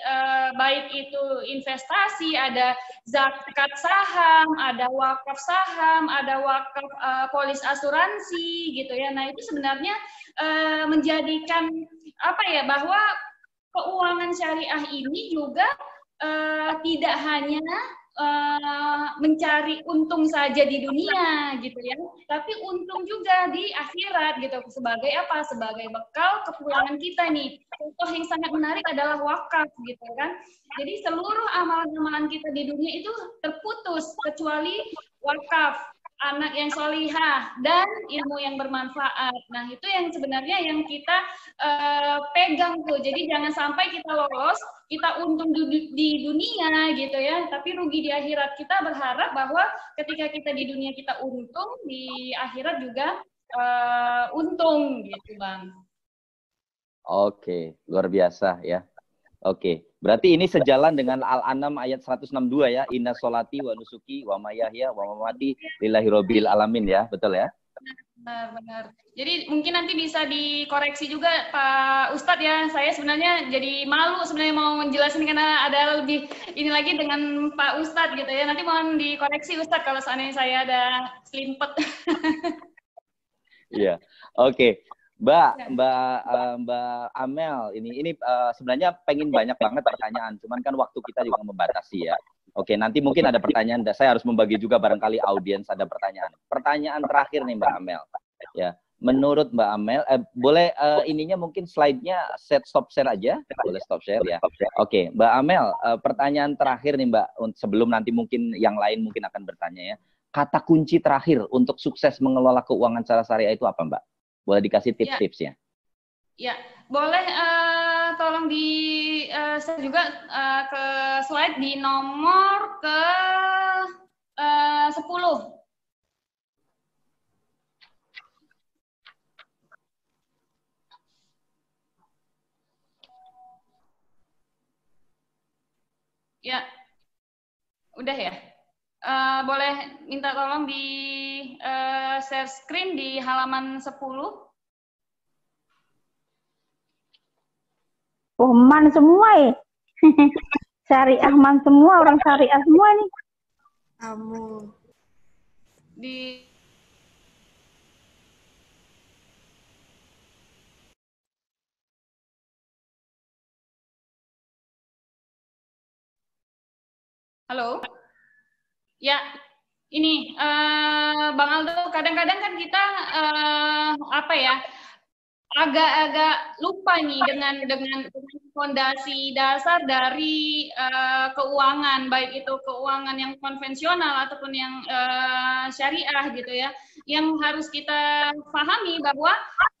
baik itu investasi, ada zakat saham, ada wakaf saham, ada wakaf polis asuransi gitu ya. Nah, itu sebenarnya menjadikan apa ya, bahwa keuangan syariah ini juga tidak hanya mencari untung saja di dunia gitu ya, tapi untung juga di akhirat gitu. Sebagai apa? Sebagai bekal kepulangan kita nih. Contoh yang sangat menarik adalah wakaf gitu kan. Jadi seluruh amalan-amalan kita di dunia itu terputus kecuali wakaf, anak yang solihah, dan ilmu yang bermanfaat. Nah, itu yang sebenarnya yang kita pegang tuh. Jadi jangan sampai kita lolos, kita untung di dunia gitu ya, tapi rugi di akhirat. Kita berharap bahwa ketika kita di dunia kita untung, di akhirat juga untung gitu, Bang. Oke, luar biasa ya. Oke, berarti ini sejalan dengan Al-An'am ayat 162 ya. Inna sholati wa nusuki wa mayahya wa mamati lillahi rabbil alamin ya. Betul ya? Benar. Jadi mungkin nanti bisa dikoreksi juga Pak Ustadz ya. Saya sebenarnya jadi malu sebenarnya mau menjelaskan karena ada lebih ini lagi dengan Pak Ustadz gitu ya. Nanti mohon dikoreksi Ustadz kalau seandainya saya ada selimpet. Iya. Oke. Mbak Amel, ini sebenarnya pengen banyak banget pertanyaan, cuman kan waktu kita juga membatasi ya. Oke, nanti mungkin ada pertanyaan, saya harus membagi juga barangkali audiens ada pertanyaan. Pertanyaan terakhir nih Mbak Amel, ya. Menurut Mbak Amel, boleh ininya mungkin slide-nya stop share aja, boleh stop share ya. Oke, Mbak Amel, pertanyaan terakhir nih Mbak, sebelum nanti mungkin yang lain mungkin akan bertanya ya. Kata kunci terakhir untuk sukses mengelola keuangan secara syariah itu apa Mbak? Boleh dikasih tips-tipsnya? Ya, boleh tolong di share juga ke slide di nomor ke 10. Ya, udah ya. Boleh minta tolong di share screen di halaman 10. Oh, man semua ya. Syariah man semua, orang syariah semua nih. Kamu Di Halo? Ya, ini Bang Aldo, kadang-kadang kan kita apa ya, agak-agak lupa nih dengan fondasi dasar dari keuangan, baik itu keuangan yang konvensional ataupun yang syariah gitu ya. yang harus kita pahami bahwa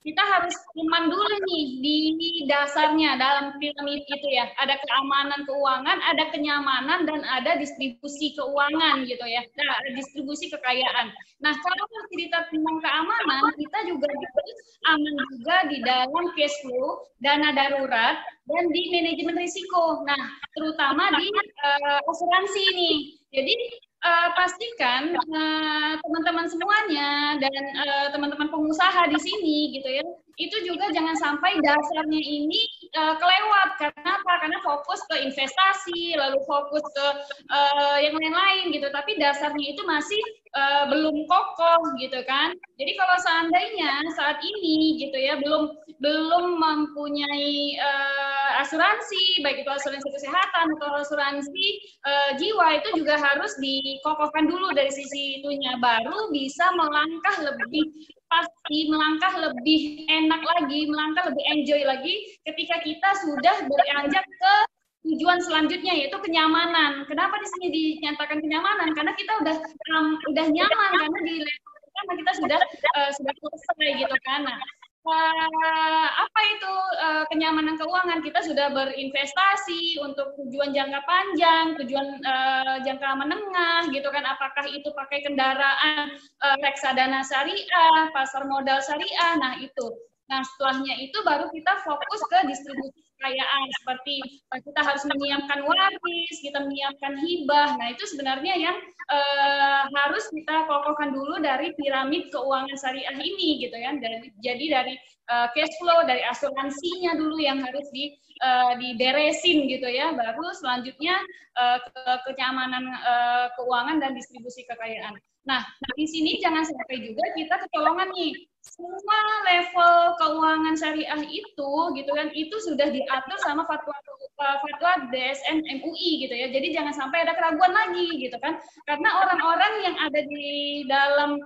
kita harus iman dulu nih di dasarnya dalam piramid itu ya. Ada keamanan keuangan, ada kenyamanan, dan ada distribusi keuangan gitu ya. Nah, distribusi kekayaan. Nah, kalau cerita tentang keamanan, kita juga harus aman juga di dalam cash flow, dana darurat, dan di manajemen risiko. Nah, terutama di asuransi nih. Jadi pastikan teman-teman semuanya dan teman-teman pengusaha di sini gitu ya, itu juga jangan sampai dasarnya ini kelewat. Karena apa? Karena fokus ke investasi, lalu fokus ke yang lain-lain gitu, tapi dasarnya itu masih belum kokoh gitu kan. Jadi kalau seandainya saat ini gitu ya belum mempunyai asuransi, baik itu asuransi kesehatan atau asuransi jiwa, itu juga harus dikokohkan dulu dari sisi itunya, baru bisa melangkah lebih pasti, melangkah lebih enak lagi, melangkah lebih enjoy lagi ketika kita sudah beranjak ke tujuan selanjutnya, yaitu kenyamanan. Kenapa di sini dinyatakan kenyamanan? Karena kita udah nyaman, karena di level pertama kita sudah selesai gitu kan. Nah, apa itu kenyamanan keuangan? Kita sudah berinvestasi untuk tujuan jangka panjang, tujuan jangka menengah gitu kan. Apakah itu pakai kendaraan reksadana syariah, pasar modal syariah, nah itu. Nah, setelahnya itu baru kita fokus ke distribusi kekayaan, seperti kita harus menyiapkan waris, kita menyiapkan hibah. Nah, itu sebenarnya yang harus kita kokohkan dulu dari piramid keuangan syariah ini gitu ya. Jadi dari cash flow, dari asuransinya dulu yang harus diberesin gitu ya, baru selanjutnya ke kenyamanan keuangan dan distribusi kekayaan. Nah, di sini jangan sampai juga kita kecolongan nih. Semua level keuangan syariah itu gitu kan, itu sudah diatur sama fatwa DSN MUI gitu ya. Jadi jangan sampai ada keraguan lagi gitu kan. Karena orang-orang yang ada di dalam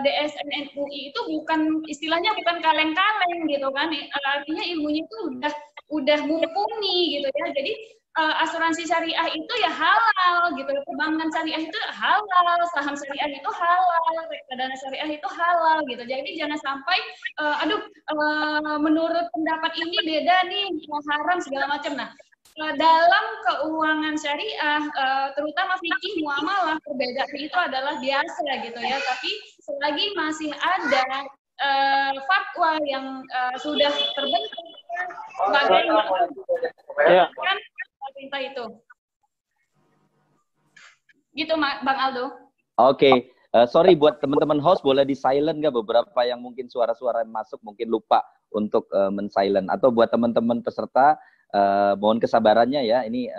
DSN MUI itu istilahnya bukan kaleng-kaleng gitu kan. Artinya ilmunya itu udah mumpuni gitu ya. Jadi asuransi syariah itu ya halal gitu, perbankan syariah itu halal, saham syariah itu halal, reksadana syariah itu halal gitu. Jadi jangan sampai menurut pendapat ini beda nih, haram segala macam. Nah, dalam keuangan syariah, terutama fikih muamalah, perbedaan itu adalah biasa gitu ya. Tapi selagi masih ada fatwa yang sudah terbentuk sebagai kan perintah itu. Gitu Bang Aldo. Oke. Sorry buat teman-teman host, boleh di silent nggak beberapa yang mungkin suara-suara masuk mungkin lupa untuk men-silent, atau buat teman-teman peserta mohon kesabarannya ya, ini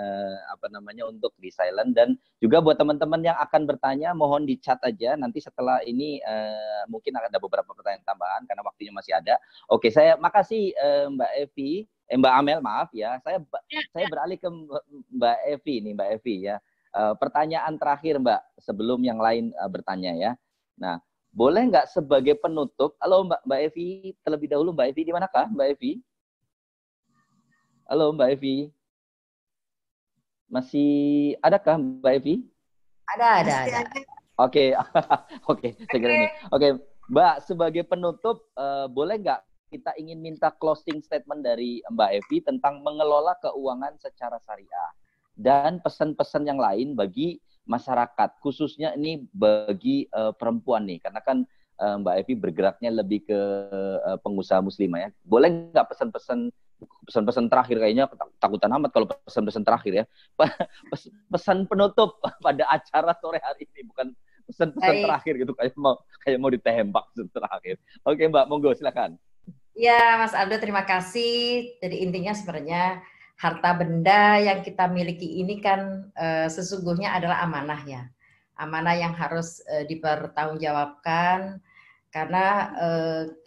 untuk di silent. Dan juga buat teman-teman yang akan bertanya mohon di chat aja, nanti setelah ini mungkin akan ada beberapa pertanyaan tambahan karena waktunya masih ada. Oke, saya makasih Mbak Evi, Mbak Amel, maaf ya, saya beralih ke Mbak Evi nih, Mbak Evi ya. Pertanyaan terakhir Mbak, sebelum yang lain bertanya ya. Nah, boleh nggak sebagai penutup, halo Mbak Evi, terlebih dahulu Mbak Evi, di manakah Mbak Evi? Halo Mbak Evi, masih adakah Mbak Evi? Ada. Oke, oke, segera nih. Oke, Mbak, sebagai penutup, boleh nggak kita ingin minta closing statement dari Mbak Evi tentang mengelola keuangan secara syariah dan pesan-pesan yang lain bagi masyarakat, khususnya ini bagi perempuan nih, karena kan Mbak Evi bergeraknya lebih ke pengusaha muslimah ya. Boleh nggak pesan-pesan terakhir, kayaknya takutan amat kalau pesan-pesan terakhir ya. Pesan penutup pada acara sore hari ini, bukan pesan-pesan terakhir gitu, kayak mau ditembak pesan terakhir. Oke Mbak, monggo silakan. Ya Mas Aldo, terima kasih. Jadi intinya sebenarnya harta benda yang kita miliki ini kan sesungguhnya adalah amanah ya. Amanah yang harus dipertanggungjawabkan, karena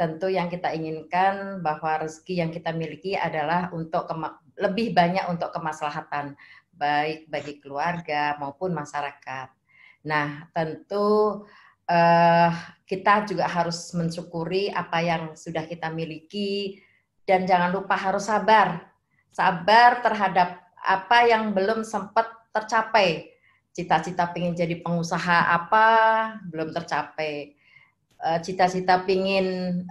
tentu yang kita inginkan bahwa rezeki yang kita miliki adalah untuk lebih banyak untuk kemaslahatan baik bagi keluarga maupun masyarakat. Nah, tentu kita juga harus mensyukuri apa yang sudah kita miliki, dan jangan lupa harus sabar terhadap apa yang belum sempat tercapai. Cita-cita pengen jadi pengusaha apa belum tercapai, cita-cita pingin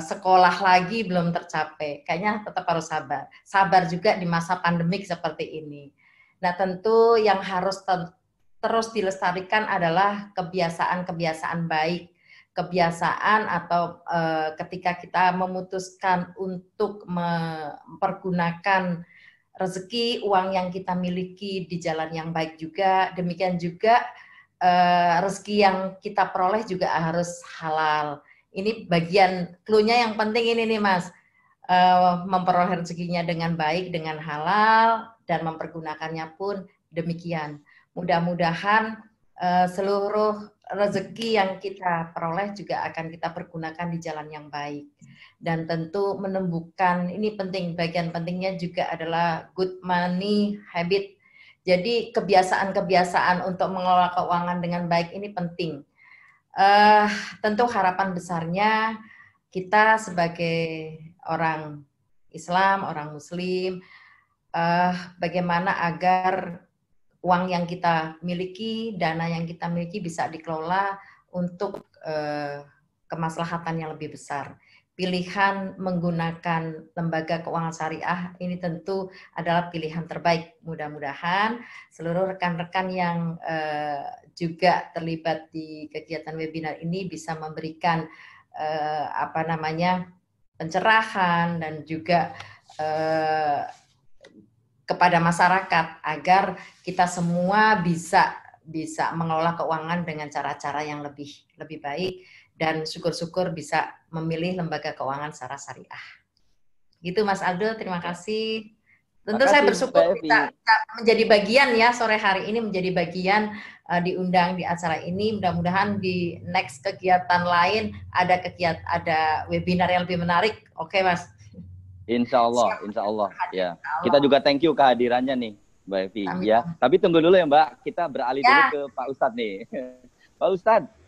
sekolah lagi belum tercapai. Kayaknya tetap harus sabar. Sabar juga di masa pandemik seperti ini. Nah, tentu yang harus terus dilestarikan adalah kebiasaan-kebiasaan baik. Kebiasaan atau ketika kita memutuskan untuk mempergunakan rezeki, uang yang kita miliki di jalan yang baik juga. Demikian juga rezeki yang kita peroleh juga harus halal. Ini bagian clue-nya yang penting ini nih Mas. Memperoleh rezekinya dengan baik, dengan halal, dan mempergunakannya pun demikian. Mudah-mudahan seluruh rezeki yang kita peroleh juga akan kita pergunakan di jalan yang baik. Dan tentu menumbuhkan, ini penting, bagian pentingnya juga adalah good money habit. Jadi kebiasaan-kebiasaan untuk mengelola keuangan dengan baik ini penting. Tentu harapan besarnya kita sebagai orang Islam, orang Muslim, bagaimana agar uang yang kita miliki, dana yang kita miliki bisa dikelola untuk kemaslahatan yang lebih besar. Pilihan menggunakan lembaga keuangan syariah ini tentu adalah pilihan terbaik. Mudah-mudahan seluruh rekan-rekan yang juga terlibat di kegiatan webinar ini bisa memberikan pencerahan dan juga kepada masyarakat agar kita semua bisa mengelola keuangan dengan cara-cara yang lebih baik. Dan syukur-syukur bisa memilih lembaga keuangan secara syariah. Gitu Mas Aldo, terima kasih. Tentu saya bersyukur bisa menjadi bagian ya sore hari ini, menjadi bagian diundang di acara ini. Mudah-mudahan di next kegiatan lain ada webinar yang lebih menarik. Oke Mas? Insya Allah. Ya. Kita juga thank you kehadirannya nih Mbak Evi. Ya. Tapi tunggu dulu ya Mbak, kita beralih dulu ke Pak Ustadz nih. Pak Ustadz.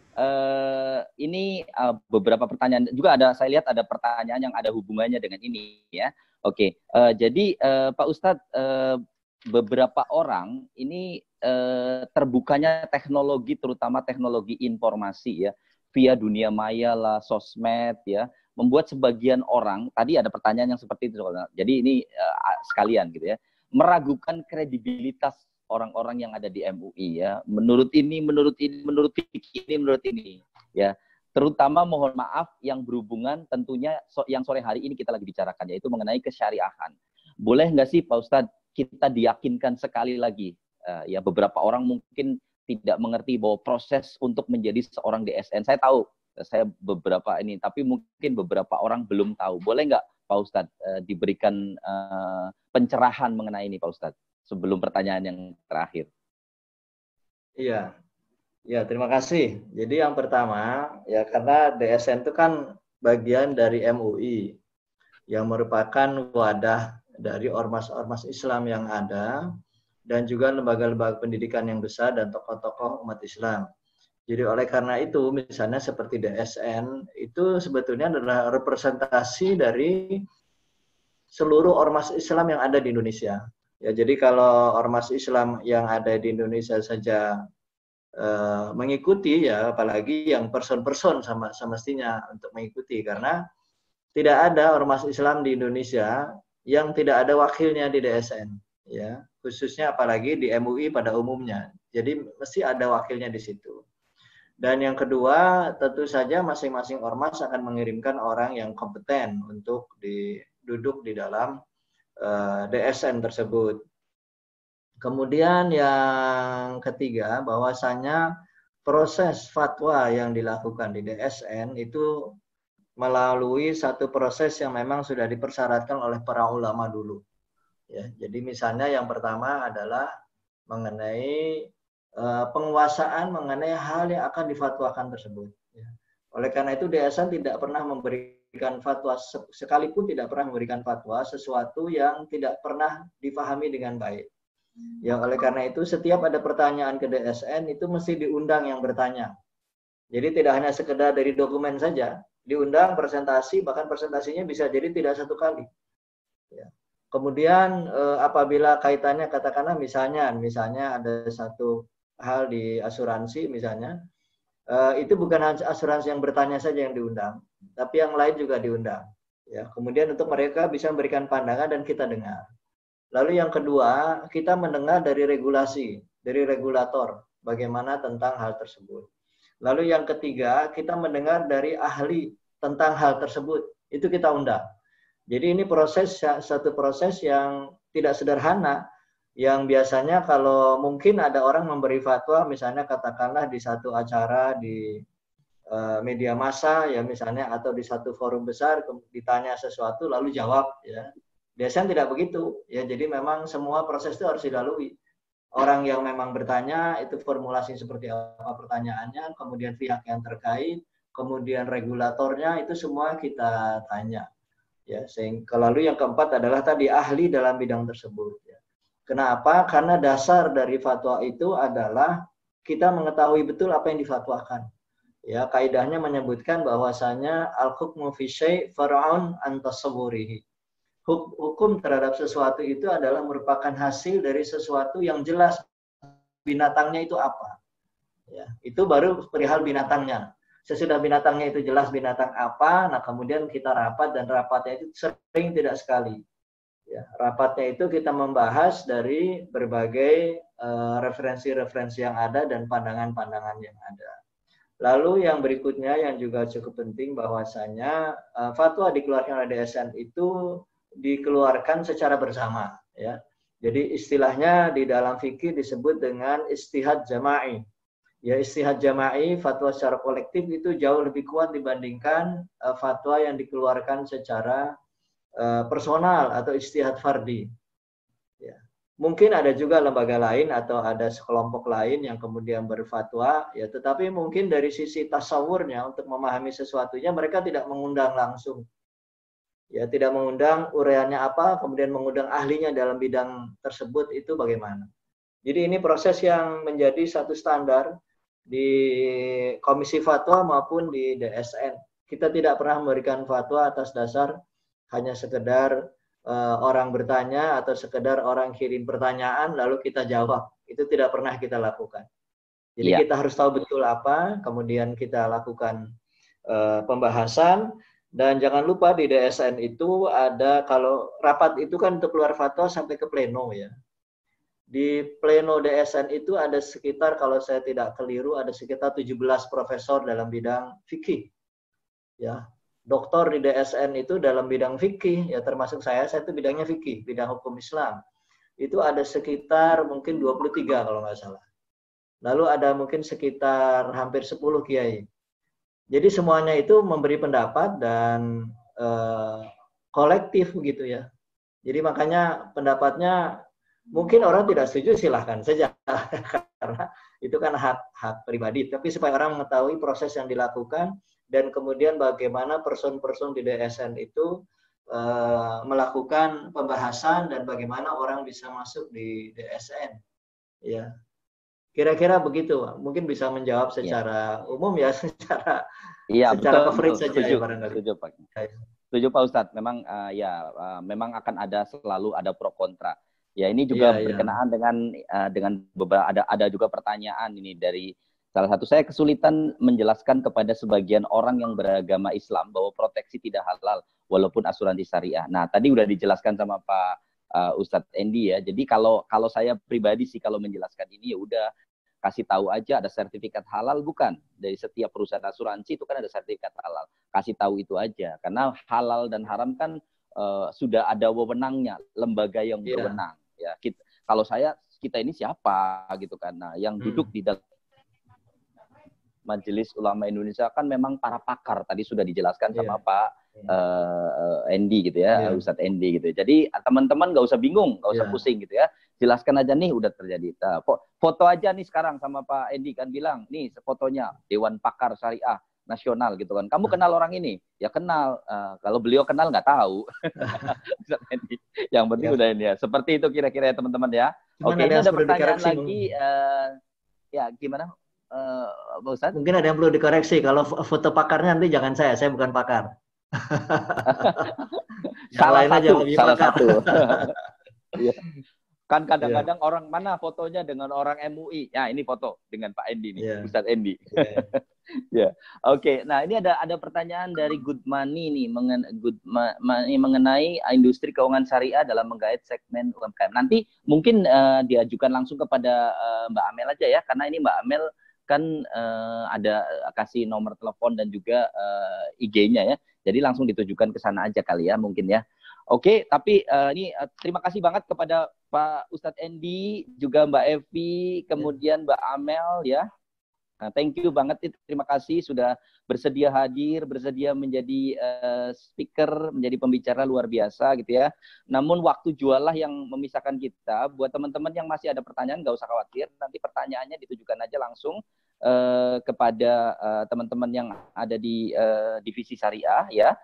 Ini beberapa pertanyaan juga saya lihat ada pertanyaan yang ada hubungannya dengan ini ya. Oke, jadi Pak Ustadz, beberapa orang ini terbukanya teknologi, terutama teknologi informasi ya, via dunia maya lah, sosmed ya, membuat sebagian orang, tadi ada pertanyaan yang seperti itu, jadi ini sekalian gitu ya, meragukan kredibilitas orang-orang yang ada di MUI ya, menurut ini ya, terutama mohon maaf yang berhubungan tentunya yang sore hari ini kita lagi bicarakan, yaitu mengenai kesyariahan. Boleh nggak sih Pak Ustadz kita diyakinkan sekali lagi ya, beberapa orang mungkin tidak mengerti bahwa proses untuk menjadi seorang DSN, saya tahu saya beberapa ini, tapi mungkin beberapa orang belum tahu. Boleh nggak Pak Ustadz diberikan pencerahan mengenai ini Pak Ustadz? Sebelum pertanyaan yang terakhir. Iya, ya terima kasih. Jadi yang pertama, ya karena DSN itu kan bagian dari MUI, yang merupakan wadah dari ormas-ormas Islam yang ada, dan juga lembaga-lembaga pendidikan yang besar dan tokoh-tokoh umat Islam. Jadi oleh karena itu, misalnya seperti DSN, itu sebetulnya adalah representasi dari seluruh ormas Islam yang ada di Indonesia. Ya, jadi kalau ormas Islam yang ada di Indonesia saja mengikuti, ya apalagi yang person-person semestinya untuk mengikuti, karena tidak ada ormas Islam di Indonesia yang tidak ada wakilnya di DSN, ya khususnya apalagi di MUI pada umumnya. Jadi mesti ada wakilnya di situ. Dan yang kedua, tentu saja masing-masing ormas akan mengirimkan orang yang kompeten untuk duduk di dalam DSN tersebut. Kemudian yang ketiga, bahwasanya proses fatwa yang dilakukan di DSN itu melalui satu proses yang memang sudah dipersyaratkan oleh para ulama dulu. Ya, jadi misalnya yang pertama adalah mengenai penguasaan mengenai hal yang akan difatwakan tersebut. Ya. Oleh karena itu DSN tidak pernah memberikan fatwa, sekalipun tidak pernah memberikan fatwa sesuatu yang tidak pernah difahami dengan baik. Ya, oleh karena itu setiap ada pertanyaan ke DSN itu mesti diundang yang bertanya. Jadi tidak hanya sekedar dari dokumen saja, diundang presentasi, bahkan presentasinya bisa jadi tidak satu kali. Ya. Kemudian apabila kaitannya katakanlah misalnya ada satu hal di asuransi misalnya, Itu bukan asuransi yang bertanya saja yang diundang, tapi yang lain juga diundang. Ya, kemudian untuk mereka bisa memberikan pandangan dan kita dengar. Lalu yang kedua, kita mendengar dari regulasi, dari regulator, bagaimana tentang hal tersebut. Lalu yang ketiga, kita mendengar dari ahli tentang hal tersebut, itu kita undang. Jadi ini satu proses yang tidak sederhana, yang biasanya kalau mungkin ada orang memberi fatwa, misalnya katakanlah di satu acara di media massa ya misalnya, atau di satu forum besar ditanya sesuatu lalu jawab ya. Biasanya tidak begitu ya. Jadi memang semua proses itu harus dilalui. Orang yang memang bertanya itu formulasi seperti apa pertanyaannya, kemudian pihak yang terkait, kemudian regulatornya, itu semua kita tanya. Ya, sehingga lalu yang keempat adalah tadi ahli dalam bidang tersebut ya. Kenapa? Karena dasar dari fatwa itu adalah kita mengetahui betul apa yang difatwakan. Ya, kaidahnya menyebutkan bahwasanya al-hukmu fi syai' far'un an tasawwurihi. Hukum terhadap sesuatu itu adalah merupakan hasil dari sesuatu yang jelas binatangnya itu apa. Ya, itu baru perihal binatangnya. Sesudah binatangnya itu jelas binatang apa, nah kemudian kita rapat, dan rapatnya itu sering tidak sekali. Ya, rapatnya itu kita membahas dari berbagai referensi-referensi yang ada dan pandangan-pandangan yang ada. Lalu yang berikutnya yang juga cukup penting bahwasanya fatwa dikeluarkan oleh DSN itu dikeluarkan secara bersama ya. Jadi istilahnya di dalam fikih disebut dengan istihad jama'i. Ya, istihad jama'i, fatwa secara kolektif itu jauh lebih kuat dibandingkan fatwa yang dikeluarkan secara personal atau istihad fardi. Ya. Mungkin ada juga lembaga lain atau ada sekelompok lain yang kemudian berfatwa, ya, tetapi mungkin dari sisi tasawurnya untuk memahami sesuatunya mereka tidak mengundang langsung. Ya, tidak mengundang uraiannya apa, kemudian mengundang ahlinya dalam bidang tersebut, itu bagaimana. Jadi ini proses yang menjadi satu standar di Komisi Fatwa maupun di DSN. Kita tidak pernah memberikan fatwa atas dasar hanya sekedar orang bertanya atau sekedar orang kirim pertanyaan lalu kita jawab. Itu tidak pernah kita lakukan. Jadi kita harus tahu betul apa, kemudian kita lakukan pembahasan. Dan jangan lupa di DSN itu ada, kalau rapat itu kan untuk keluar fatwa sampai ke pleno ya. Di pleno DSN itu ada sekitar, kalau saya tidak keliru, ada sekitar 17 profesor dalam bidang fikih. Ya, doktor di DSN itu dalam bidang fikih, ya termasuk saya itu bidangnya fikih, bidang hukum Islam. Itu ada sekitar mungkin 23 kalau nggak salah. Lalu ada mungkin sekitar hampir 10 kiai. Jadi semuanya itu memberi pendapat dan kolektif begitu ya. Jadi makanya pendapatnya mungkin orang tidak setuju silahkan saja karena itu kan hak pribadi. Tapi supaya orang mengetahui proses yang dilakukan dan kemudian bagaimana person-person di DSN itu melakukan pembahasan dan bagaimana orang bisa masuk di DSN. Ya. Kira-kira begitu, mungkin bisa menjawab secara umum ya, secara coverage saja ya barangkali. Setuju Pak. Setuju Pak Ustadz. Memang memang akan selalu ada pro kontra. Ya ini juga berkenaan dengan beberapa ada juga pertanyaan ini dari salah satu. Saya kesulitan menjelaskan kepada sebagian orang yang beragama Islam bahwa proteksi tidak halal walaupun asuransi syariah. Nah tadi udah dijelaskan sama Pak Ustadz Andy ya. Jadi kalau saya pribadi sih kalau menjelaskan ini ya udah kasih tahu aja ada sertifikat halal bukan dari setiap perusahaan asuransi itu kan ada sertifikat halal. Kasih tahu itu aja karena halal dan haram kan sudah ada wewenangnya lembaga yang berwenang ya. Kalau kita ini siapa gitu kan. Nah, yang duduk di dalam Majelis Ulama Indonesia kan memang para pakar tadi sudah dijelaskan sama Pak Andy gitu ya, Ustadz Andy gitu. Jadi teman-teman nggak usah bingung, nggak usah pusing gitu ya. Jelaskan aja nih udah terjadi. Nah, foto aja nih sekarang sama Pak Andy kan bilang, nih fotonya Dewan Pakar Syariah Nasional gitu kan. Kamu kenal orang ini? Ya kenal. Kalau beliau kenal nggak tahu. Yang penting udah ini ya. Seperti itu kira-kira ya teman-teman ya. Oke, ini ada pertanyaan lagi. Ya gimana? Pak Ustadz? Mungkin ada yang perlu dikoreksi. Kalau foto pakarnya nanti jangan saya bukan pakar. Salah satu. Kan kadang-kadang orang mana fotonya dengan orang MUI. Ya, ini foto dengan Pak Endi nih, Ustadz Endi. Ya, oke. Nah, ini ada pertanyaan dari Good Money nih mengenai industri keuangan syariah dalam menggait segmen UMKM. Nanti mungkin diajukan langsung kepada Mbak Amel aja ya, karena ini Mbak Amel kan ada kasih nomor telepon dan juga IG-nya ya. Jadi langsung ditujukan ke sana aja kali ya mungkin ya. Oke, tapi ini terima kasih banget kepada Pak Ustadz Endi, juga Mbak Evi, kemudian Mbak Amel ya. Nah, thank you banget, terima kasih sudah bersedia hadir, bersedia menjadi speaker, menjadi pembicara luar biasa gitu ya. Namun waktu jualah yang memisahkan kita. Buat teman-teman yang masih ada pertanyaan, nggak usah khawatir, nanti pertanyaannya ditujukan aja langsung kepada teman-teman yang ada di divisi syariah ya.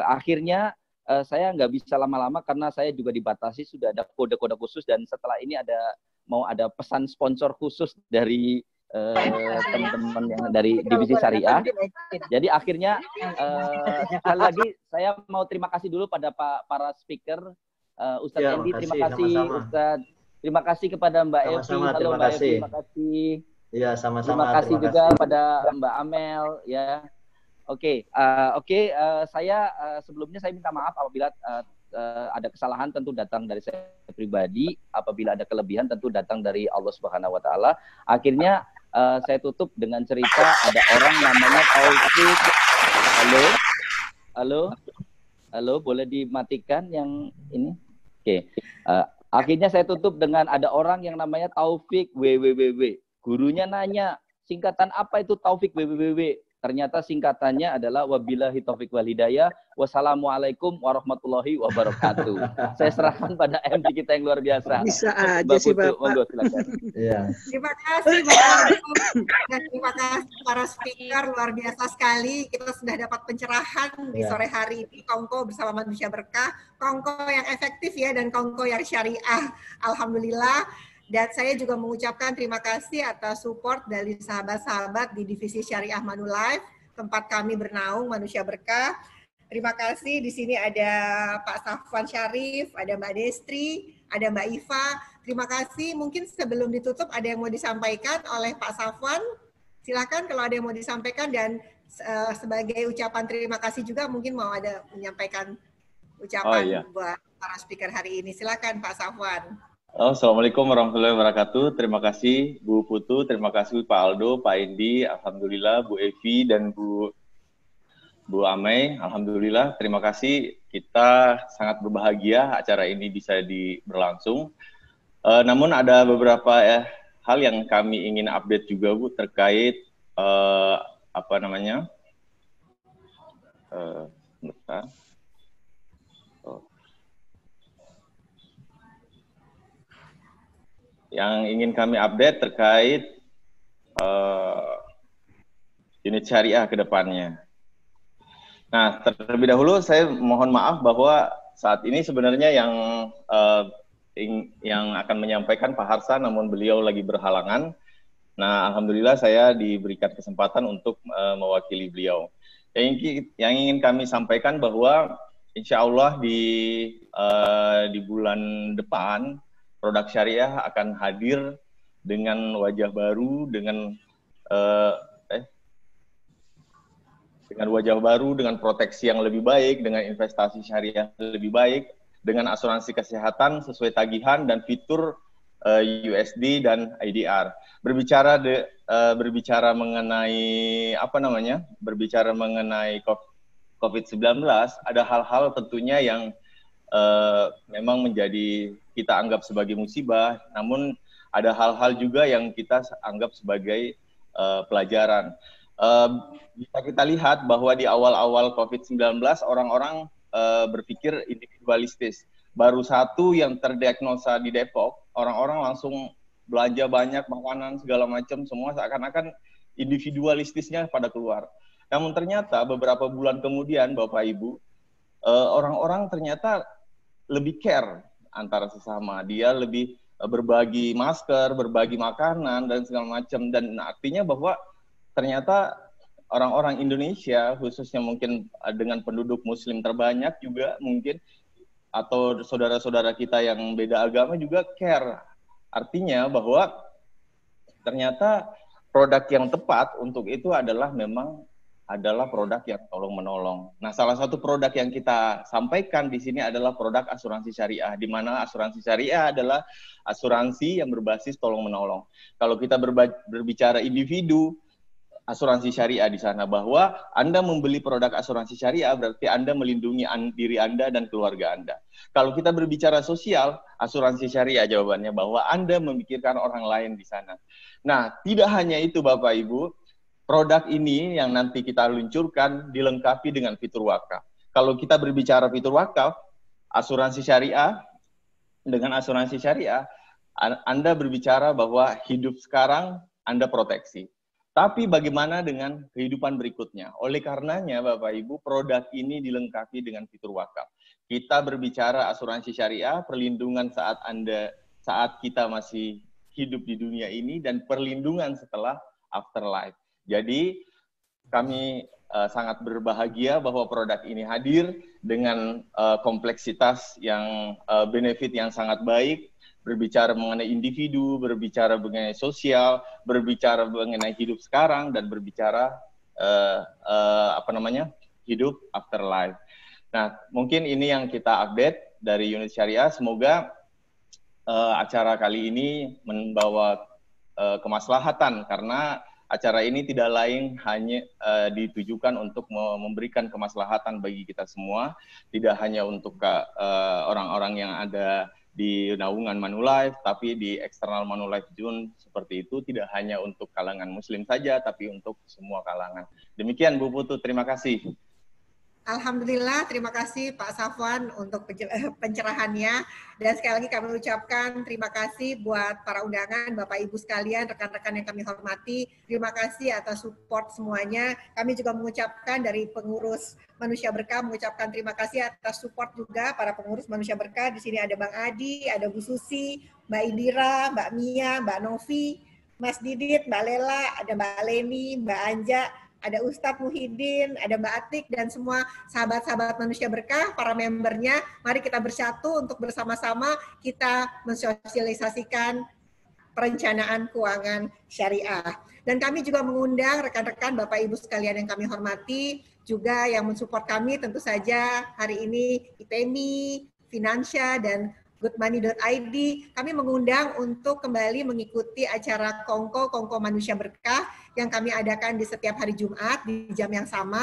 Akhirnya saya nggak bisa lama-lama karena saya juga dibatasi, sudah ada kode-kode khusus, dan setelah ini mau ada pesan sponsor khusus dari teman-teman yang dari divisi syariah. Jadi akhirnya sekali lagi saya mau terima kasih dulu pada para speaker, Ustadz Endi, terima kasih Ustadz, terima kasih kepada Mbak Evi, halo Mbak Evi, terima kasih. Iya, sama-sama. Terima kasih juga pada Mbak Amel ya. Oke, saya sebelumnya saya minta maaf apabila ada kesalahan, tentu datang dari saya pribadi. Apabila ada kelebihan tentu datang dari Allah Subhanahu wa taala. Akhirnya saya tutup dengan cerita ada orang namanya Taufik. Halo, boleh dimatikan yang ini? Oke. Akhirnya saya tutup dengan ada orang yang namanya Taufik WWW. Gurunya nanya, singkatan apa itu Taufik WWW? Ternyata singkatannya adalah wabillahi taufiq wal hidayah. Wassalamualaikum warahmatullahi wabarakatuh. Saya serahkan pada MC kita yang luar biasa. Bisa aja sih Bapak. Monggo silakan. Ya. Terima kasih Bapak. Dan terima kasih para speaker, luar biasa sekali. Kita sudah dapat pencerahan di sore hari ini. Kongko bersama Manusia Berkah. Kongko yang efektif ya, dan kongko yang syariah. Alhamdulillah. Dan saya juga mengucapkan terima kasih atas support dari sahabat-sahabat di Divisi Syariah Manulife, tempat kami bernaung Manusia Berkah. Terima kasih, di sini ada Pak Safwan Syarif, ada Mbak Destri, ada Mbak Iva. Terima kasih, mungkin sebelum ditutup ada yang mau disampaikan oleh Pak Safwan. Silakan kalau ada yang mau disampaikan, dan sebagai ucapan terima kasih juga mungkin mau ada menyampaikan ucapan buat para speaker hari ini. Silakan Pak Safwan. Assalamualaikum warahmatullahi wabarakatuh. Terima kasih Bu Putu, terima kasih Pak Aldo, Pak Endi, alhamdulillah, Bu Evi dan Bu Amei, alhamdulillah. Terima kasih. Kita sangat berbahagia acara ini bisa berlangsung. Namun ada beberapa hal yang kami ingin update juga Bu terkait yang ingin kami update terkait unit syariah ke depannya. Nah, terlebih dahulu saya mohon maaf bahwa saat ini sebenarnya yang akan menyampaikan Pak Harsa, namun beliau lagi berhalangan. Nah, alhamdulillah saya diberikan kesempatan untuk mewakili beliau. Yang ingin kami sampaikan bahwa insya Allah di bulan depan produk syariah akan hadir dengan wajah baru, dengan wajah baru, dengan proteksi yang lebih baik, dengan investasi syariah lebih baik, dengan asuransi kesehatan sesuai tagihan dan fitur USD dan IDR. Berbicara mengenai COVID-19, ada hal-hal tentunya yang memang menjadi kita anggap sebagai musibah, namun ada hal-hal juga yang kita anggap sebagai pelajaran. Bisa kita lihat bahwa di awal-awal COVID-19 orang-orang berpikir individualistis. Baru satu yang terdiagnosa di Depok, orang-orang langsung belanja banyak makanan segala macam, semua seakan-akan individualistisnya pada keluar. Namun ternyata beberapa bulan kemudian Bapak Ibu, orang-orang ternyata lebih care antara sesama, dia lebih berbagi masker, berbagi makanan dan segala macam, dan artinya bahwa ternyata orang-orang Indonesia khususnya mungkin dengan penduduk muslim terbanyak juga mungkin atau saudara-saudara kita yang beda agama juga care. Artinya bahwa ternyata produk yang tepat untuk itu adalah memang adalah produk yang tolong-menolong. Nah, salah satu produk yang kita sampaikan di sini adalah produk asuransi syariah, di mana asuransi syariah adalah asuransi yang berbasis tolong-menolong. Kalau kita berbicara individu, asuransi syariah di sana, bahwa Anda membeli produk asuransi syariah berarti Anda melindungi diri Anda dan keluarga Anda. Kalau kita berbicara sosial, asuransi syariah jawabannya bahwa Anda memikirkan orang lain di sana. Nah, tidak hanya itu Bapak Ibu, produk ini yang nanti kita luncurkan dilengkapi dengan fitur wakaf. Kalau kita berbicara fitur wakaf, asuransi syariah, dengan asuransi syariah, Anda berbicara bahwa hidup sekarang Anda proteksi. Tapi bagaimana dengan kehidupan berikutnya? Oleh karenanya, Bapak Ibu, produk ini dilengkapi dengan fitur wakaf. Kita berbicara asuransi syariah, perlindungan saat kita masih hidup di dunia ini, dan perlindungan setelah afterlife. Jadi kami sangat berbahagia bahwa produk ini hadir dengan kompleksitas yang benefit yang sangat baik, berbicara mengenai individu, berbicara mengenai sosial, berbicara mengenai hidup sekarang, dan berbicara hidup afterlife. Nah, mungkin ini yang kita update dari unit syariah. Semoga acara kali ini membawa kemaslahatan, karena acara ini tidak lain hanya ditujukan untuk memberikan kemaslahatan bagi kita semua, tidak hanya untuk orang-orang yang ada di naungan Manulife, tapi di eksternal Manulife June seperti itu, tidak hanya untuk kalangan Muslim saja, tapi untuk semua kalangan. Demikian Bu Putu, terima kasih. Alhamdulillah, terima kasih Pak Safwan untuk pencerahannya. Dan sekali lagi kami ucapkan terima kasih buat para undangan, Bapak Ibu sekalian, rekan-rekan yang kami hormati. Terima kasih atas support semuanya. Kami juga mengucapkan dari pengurus Manusia Berkah, mengucapkan terima kasih atas support juga para pengurus Manusia Berkah. Di sini ada Bang Adi, ada Bu Susi, Mbak Indira, Mbak Mia, Mbak Novi, Mas Didit, Mbak Lela, ada Mbak Leni, Mbak Anja, ada Ustadz Muhyiddin, ada Mbak Atik, dan semua sahabat-sahabat Manusia Berkah, para membernya. Mari kita bersatu untuk bersama-sama kita mensosialisasikan perencanaan keuangan syariah. Dan kami juga mengundang rekan-rekan Bapak Ibu sekalian yang kami hormati, juga yang mensupport kami tentu saja hari ini IPMI, Finansya, dan goodmoney.id. Kami mengundang untuk kembali mengikuti acara Kongko Manusia Berkah yang kami adakan di setiap hari Jumat di jam yang sama,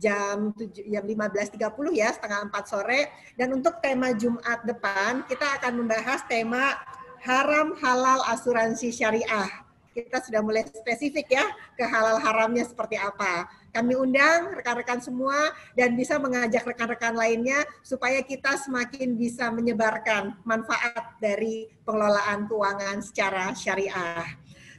jam 15.30 ya, setengah 4 sore. Dan untuk tema Jumat depan, kita akan membahas tema haram halal asuransi syariah. Kita sudah mulai spesifik ya, ke halal haramnya seperti apa. Kami undang rekan-rekan semua dan bisa mengajak rekan-rekan lainnya supaya kita semakin bisa menyebarkan manfaat dari pengelolaan keuangan secara syariah.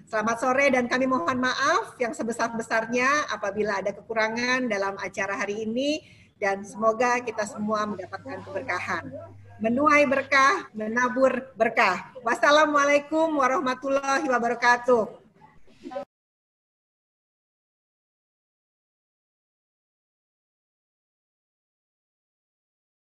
Selamat sore dan kami mohon maaf yang sebesar-besarnya apabila ada kekurangan dalam acara hari ini, dan semoga kita semua mendapatkan keberkahan. Menuai berkah, menabur berkah. Wassalamualaikum warahmatullahi wabarakatuh.